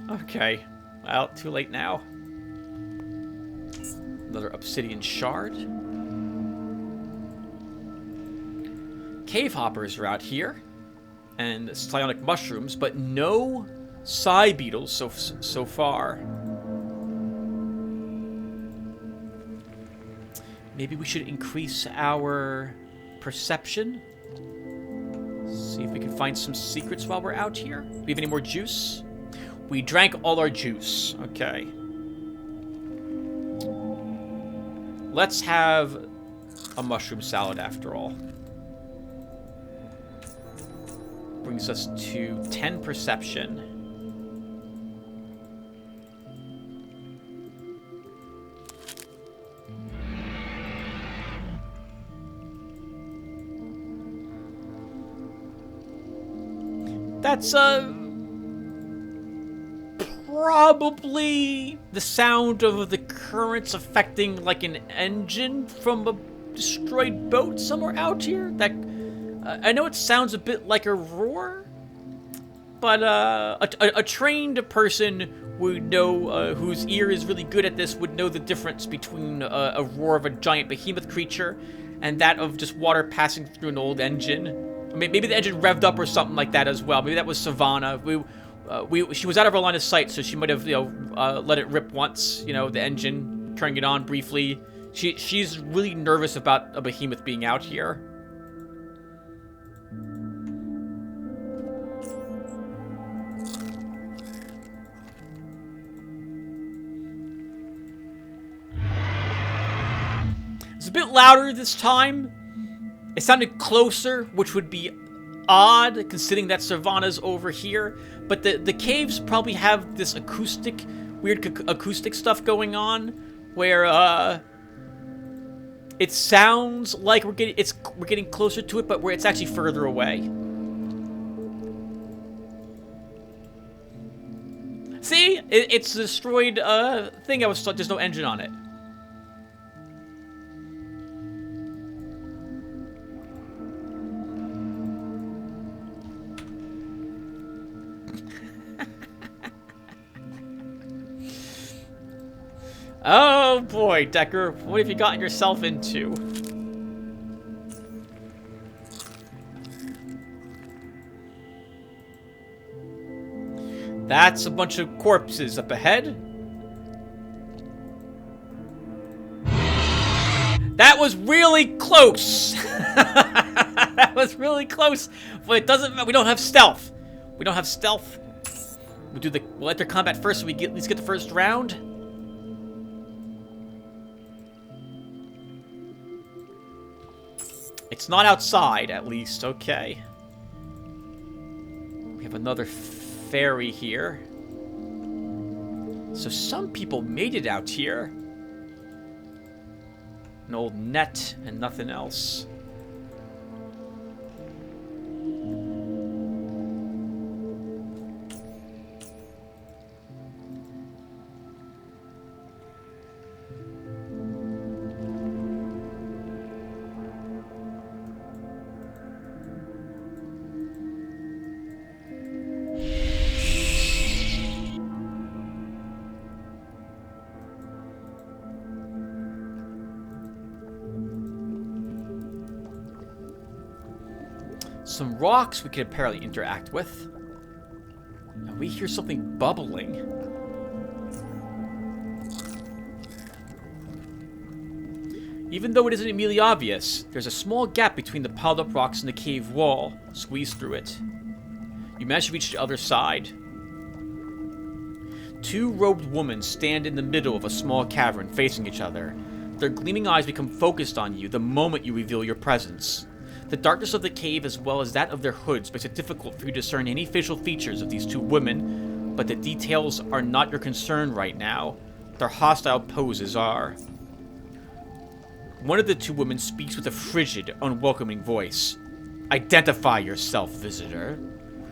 Speaker 1: Okay. Well, too late now. Another obsidian shard. Cave hoppers are out here. And psionic mushrooms, but no Psy beetles so far. Maybe we should increase our perception. See if we can find some secrets while we're out here. Do we have any more juice? We drank all our juice. Okay. Let's have a mushroom salad after all. Brings us to 10 perception. That's, probably the sound of the currents affecting, like, an engine from a destroyed boat somewhere out here. That, I know it sounds a bit like a roar, but, a trained person would know, whose ear is really good at this, would know the difference between a roar of a giant behemoth creature and that of just water passing through an old engine. I mean, maybe the engine revved up or something like that as well. Maybe that was Savannah. She was out of our line of sight, so she might have, let it rip once. The engine, turning it on briefly. She's really nervous about a behemoth being out here. It's a bit louder this time. It sounded closer, which would be odd, considering that Savannah's over here. But the caves probably have this weird acoustic stuff going on, where it sounds like we're getting closer to it, but where it's actually further away. See, it's a destroyed thing. There's no engine on it. Oh boy, Decker, what have you gotten yourself into? That's a bunch of corpses up ahead. That was really close. That was really close. But it doesn't. We don't have stealth. We don't have stealth. We'll enter combat first, so we at least get the first round. It's not outside, at least. Okay. We have another ferry here. So some people made it out here. An old net and nothing else. Some rocks we can apparently interact with. And we hear something bubbling. Even though it isn't immediately obvious, there's a small gap between the piled up rocks and the cave wall. Squeeze through it. You manage to reach the other side. Two robed women stand in the middle of a small cavern facing each other. Their gleaming eyes become focused on you the moment you reveal your presence. The darkness of the cave, as well as that of their hoods, makes it difficult for you to discern any facial features of these two women, but the details are not your concern right now. Their hostile poses are. One of the two women speaks with a frigid, unwelcoming voice. Identify yourself, visitor.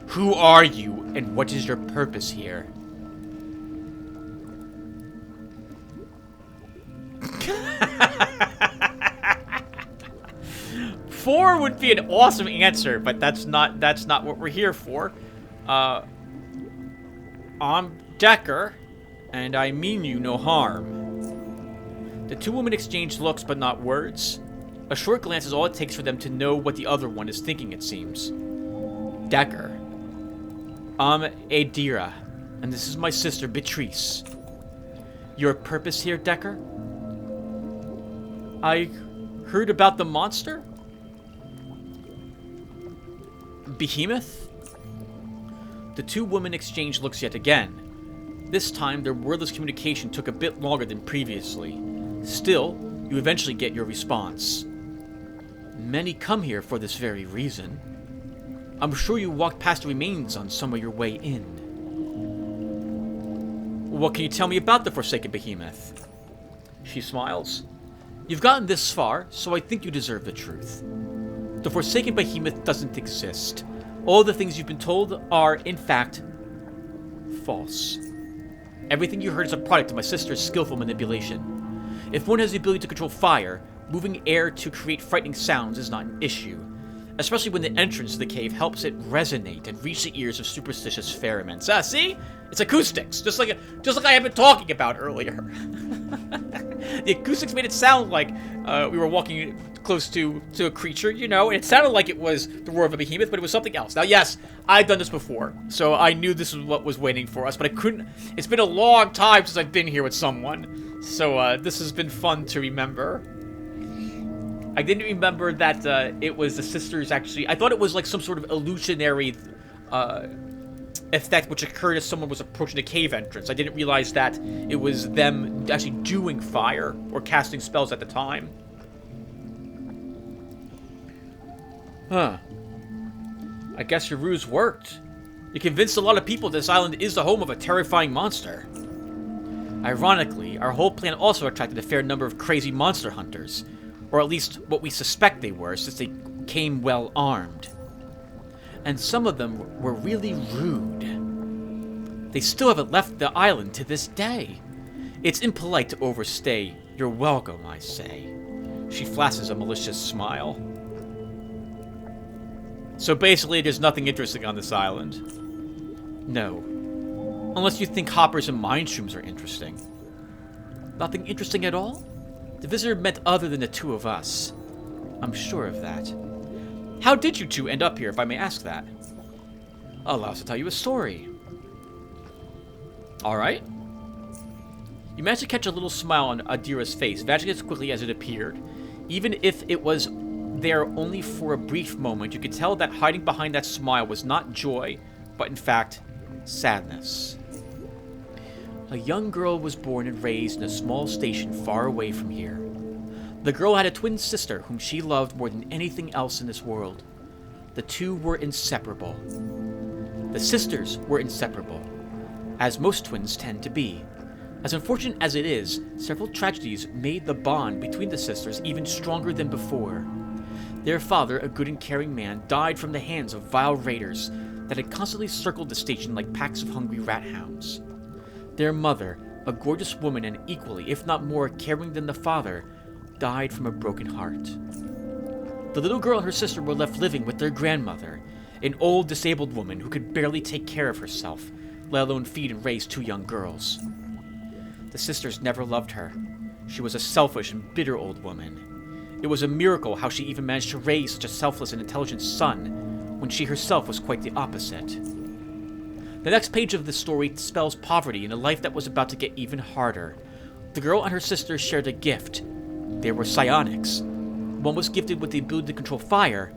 Speaker 1: Who are you, and what is your purpose here? Four would be an awesome answer, but that's not what we're here for. I'm Decker, and I mean you no harm. The two women exchange looks, but not words. A short glance is all it takes for them to know what the other one is thinking, it seems. Decker. I'm Adira, and this is my sister, Beatrice. Your purpose here, Decker? I heard about the monster? Behemoth? The two women exchange looks yet again. This time, their wordless communication took a bit longer than previously. Still, you eventually get your response. Many come here for this very reason. I'm sure you walked past the remains on some of your way in. What can you tell me about the Forsaken Behemoth? She smiles. You've gotten this far, so I think you deserve the truth. The Forsaken Behemoth doesn't exist. All the things you've been told are, in fact, false. Everything you heard is a product of my sister's skillful manipulation. If one has the ability to control fire, moving air to create frightening sounds is not an issue. Especially when the entrance to the cave helps it resonate and reach the ears of superstitious ferrymen. See? It's acoustics, just like I have been talking about earlier. The acoustics made it sound like we were walking close to a creature, you know, and it sounded like it was the roar of a behemoth, but it was something else. Now, yes, I've done this before, so I knew this was what was waiting for us, but I couldn't. It's been a long time since I've been here with someone, so this has been fun to remember. I didn't remember that it was the sisters actually. I thought it was like some sort of illusionary effect which occurred as someone was approaching the cave entrance. I didn't realize that it was them actually doing fire or casting spells at the time. Huh. I guess your ruse worked. You convinced a lot of people this island is the home of a terrifying monster. Ironically, our whole plan also attracted a fair number of crazy monster hunters. Or at least what we suspect they were, since they came well armed. And some of them were really rude. They still haven't left the island to this day. It's impolite to overstay. You're welcome, I say. She flashes a malicious smile. So basically, there's nothing interesting on this island. No. Unless you think hoppers and mind shrooms are interesting. Nothing interesting at all? The visitor meant other than the two of us. I'm sure of that. How did you two end up here, if I may ask that? Allow us to tell you a story. Alright. You managed to catch a little smile on Adira's face, vanishing as quickly as it appeared. Even if it was there only for a brief moment, you could tell that hiding behind that smile was not joy, but in fact, sadness. A young girl was born and raised in a small station far away from here. The girl had a twin sister whom she loved more than anything else in this world. The two were inseparable. The sisters were inseparable, as most twins tend to be. As unfortunate as it is, several tragedies made the bond between the sisters even stronger than before. Their father, a good and caring man, died from the hands of vile raiders that had constantly circled the station like packs of hungry rat hounds. Their mother, a gorgeous woman and equally, if not more, caring than the father, died from a broken heart. The little girl and her sister were left living with their grandmother, an old disabled woman who could barely take care of herself, let alone feed and raise two young girls. The sisters never loved her. She was a selfish and bitter old woman. It was a miracle how she even managed to raise such a selfless and intelligent son, when she herself was quite the opposite. The next page of the story spells poverty in a life that was about to get even harder. The girl and her sister shared a gift. They were psionics. One was gifted with the ability to control fire,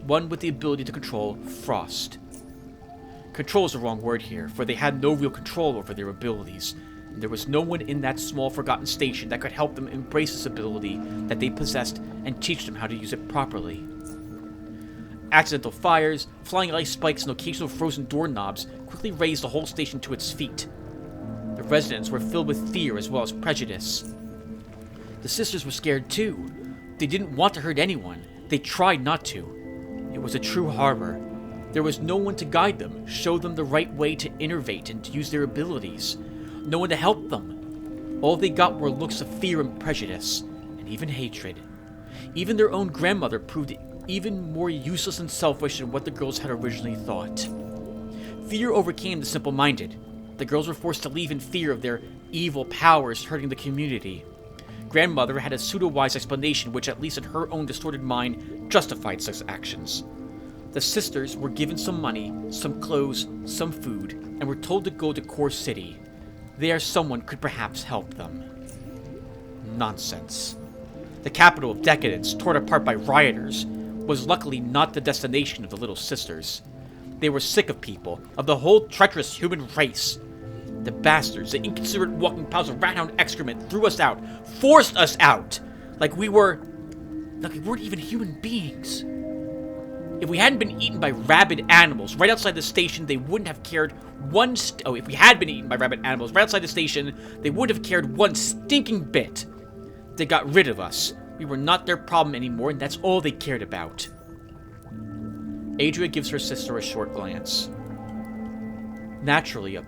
Speaker 1: one with the ability to control frost. Control is the wrong word here, for they had no real control over their abilities, and there was no one in that small forgotten station that could help them embrace this ability that they possessed and teach them how to use it properly. Accidental fires, flying ice spikes, and occasional frozen doorknobs quickly raised the whole station to its feet. The residents were filled with fear as well as prejudice. The sisters were scared too. They didn't want to hurt anyone. They tried not to. It was a true harbor. There was no one to guide them, show them the right way to innovate and to use their abilities. No one to help them. All they got were looks of fear and prejudice, and even hatred. Even their own grandmother proved even more useless and selfish than what the girls had originally thought. Fear overcame the simple-minded. The girls were forced to leave in fear of their evil powers hurting the community. Grandmother had a pseudo-wise explanation which, at least in her own distorted mind, justified such actions. The sisters were given some money, some clothes, some food, and were told to go to Core City. There someone could perhaps help them. Nonsense. The capital of decadence, torn apart by rioters, was luckily not the destination of the little sisters. They were sick of people, of the whole treacherous human race. The bastards, the inconsiderate walking piles of rat-hound excrement threw us out, forced us out, like we weren't even human beings. If we hadn't been eaten by rabid animals right outside the station, they wouldn't have cared if we had been eaten by rabid animals right outside the station, they wouldn't have cared one stinking bit. They got rid of us. We were not their problem anymore, and that's all they cared about. Adria gives her sister a short glance. Naturally,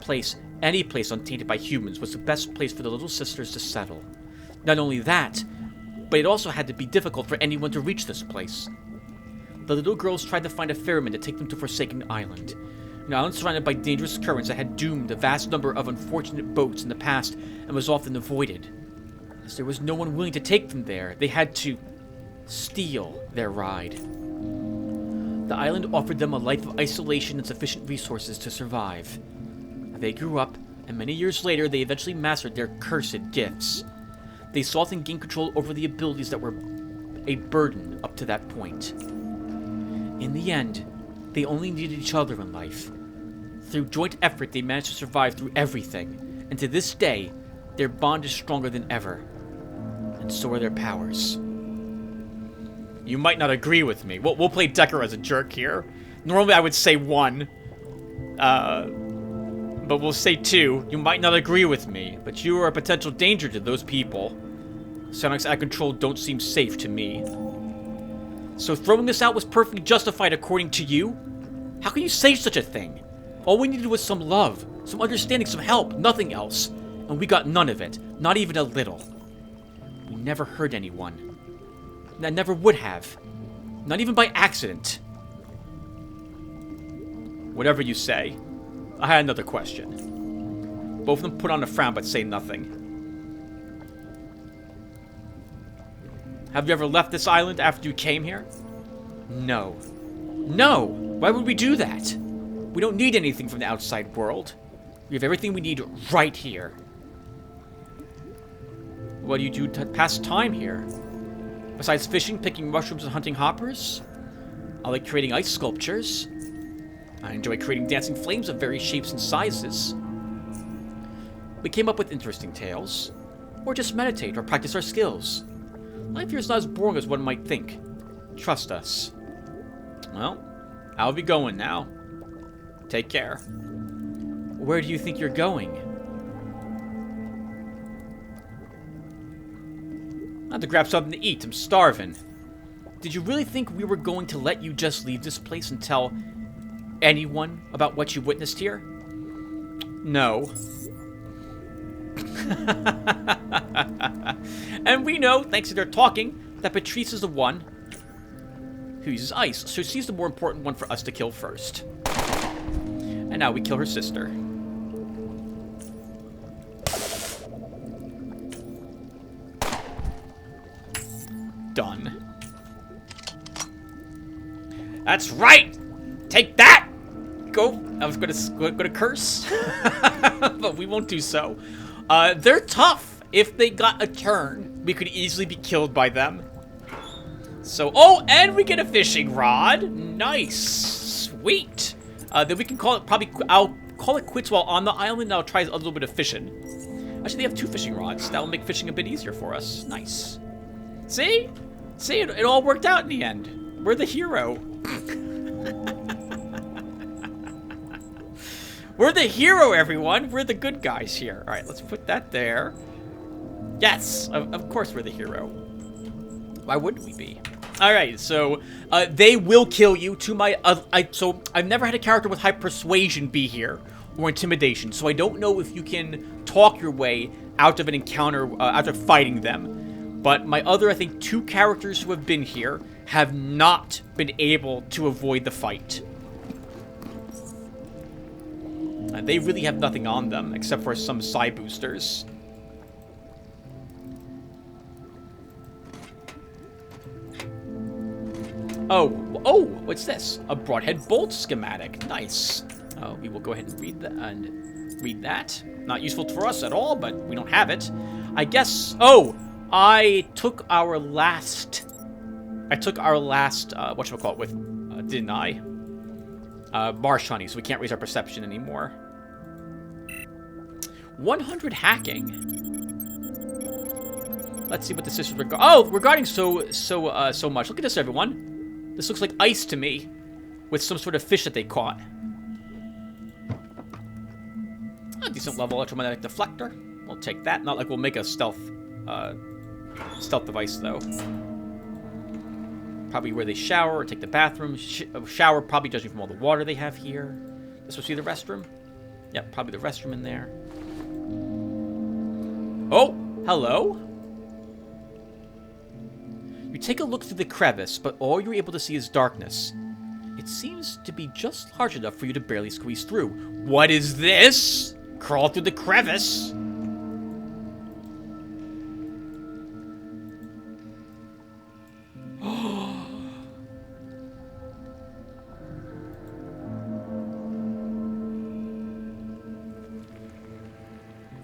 Speaker 1: any place untainted by humans was the best place for the little sisters to settle. Not only that, but it also had to be difficult for anyone to reach this place. The little girls tried to find a Theremin to take them to Forsaken Island, an island surrounded by dangerous currents that had doomed a vast number of unfortunate boats in the past and was often avoided. As there was no one willing to take them there, they had to steal their ride. The island offered them a life of isolation and sufficient resources to survive. They grew up, and many years later they eventually mastered their cursed gifts. They sought and gained control over the abilities that were a burden up to that point. In the end, they only needed each other in life. Through joint effort, they managed to survive through everything, and to this day, their bond is stronger than ever. And so are their powers. You might not agree with me. We'll play Decker as a jerk here. Normally I would say 1. But we'll say 2. You might not agree with me, but you are a potential danger to those people. Psionics out of control don't seem safe to me. So throwing us out was perfectly justified according to you? How can you say such a thing? All we needed was some love, some understanding, some help, nothing else. And we got none of it, not even a little. We never hurt anyone. And I never would have. Not even by accident. Whatever you say. I had another question. Both of them put on a frown but say nothing. Have you ever left this island after you came here? No. No! Why would we do that? We don't need anything from the outside world. We have everything we need right here. What do you do to pass time here? Besides fishing, picking mushrooms, and hunting hoppers, I like creating ice sculptures. I enjoy creating dancing flames of various shapes and sizes. We came up with interesting tales, or just meditate or practice our skills. Life here is not as boring as one might think. Trust us. Well, I'll be going now. Take care. Where do you think you're going? I have to grab something to eat. I'm starving. Did you really think we were going to let you just leave this place and tell anyone about what you witnessed here? No. And we know, thanks to their talking, that Patrice is the one who uses ice, so she's the more important one for us to kill first. And now we kill her sister. Done. That's right! Take that! Go. I was gonna curse, but we won't do so. They're tough. If they got a turn, we could easily be killed by them. So, oh, and we get a fishing rod. Nice. Sweet. Then we can call it, I'll call it quits while on the island, and I'll try a little bit of fishing. Actually, they have 2 fishing rods. That'll make fishing a bit easier for us. Nice. See? See, it all worked out in the end. We're the hero. We're the hero, everyone. We're the good guys here. All right, let's put that there. Yes, of course we're the hero. Why wouldn't we be? All right, so they will kill you. So I've never had a character with high persuasion be here or intimidation, so I don't know if you can talk your way out of an encounter after fighting them. But my other, I think, 2 characters who have been here have not been able to avoid the fight. They really have nothing on them, except for some psi boosters. Oh, what's this? A broadhead bolt schematic. Nice. Oh, we will go ahead and read that. Not useful for us at all, but we don't have it. I guess. Oh, I took our last. Whatchamacallit with, didn't I? Marsh honey, so we can't raise our perception anymore. 100 hacking. Let's see what the sisters regarding so much. Look at this, everyone. This looks like ice to me, with some sort of fish that they caught. A decent level electromagnetic deflector. We'll take that. Not like we'll make a stealth device though. Probably where they shower or take the bathroom. Shower, probably judging from all the water they have here. This will see the restroom. Yep, probably the restroom in there. Oh, hello. You take a look through the crevice, but all you're able to see is darkness. It seems to be just large enough for you to barely squeeze through. What is this? Crawl through the crevice.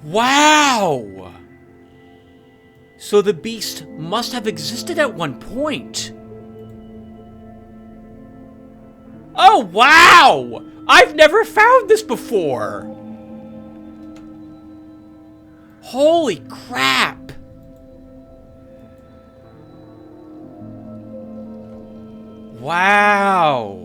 Speaker 1: Wow! So the beast must have existed at one point. Oh, wow! I've never found this before! Holy crap! Wow!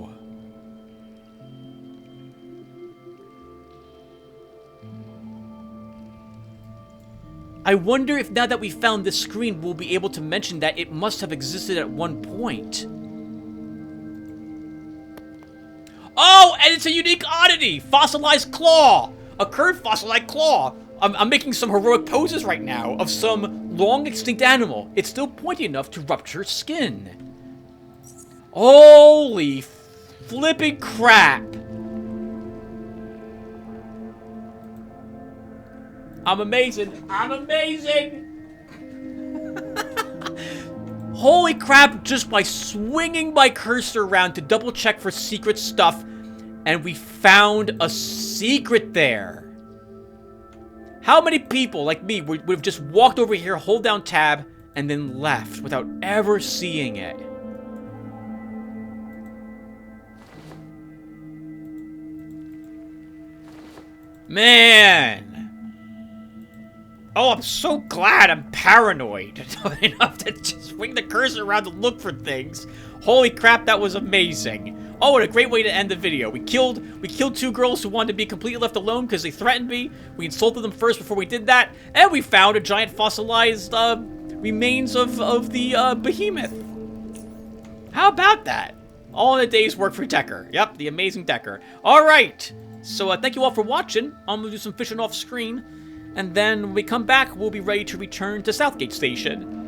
Speaker 1: I wonder if now that we found this screen, we'll be able to mention that it must have existed at one point. Oh, and it's a unique oddity! Fossilized claw! A curved fossilized claw! I'm making some heroic poses right now of some long-extinct animal. It's still pointy enough to rupture skin. Holy flipping crap! I'm amazing. I'm amazing. Holy crap, just by swinging my cursor around to double check for secret stuff, and we found a secret there. How many people like me would have just walked over here, hold down tab, and then left without ever seeing it. Man! Oh, I'm so glad I'm paranoid enough to just swing the cursor around to look for things. Holy crap, that was amazing. Oh, what a great way to end the video. We killed 2 girls who wanted to be completely left alone because they threatened me. We insulted them first before we did that. And we found a giant fossilized remains of the behemoth. How about that? All in a day's work for Decker. Yep, the amazing Decker. All right. So thank you all for watching. I'm going to do some fishing off screen. And then when we come back, we'll be ready to return to Southgate Station.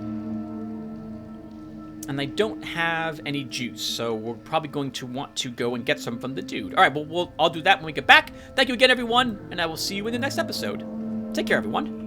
Speaker 1: And I don't have any juice, so we're probably going to want to go and get some from the dude. All right, well, I'll do that when we get back. Thank you again, everyone, and I will see you in the next episode. Take care, everyone.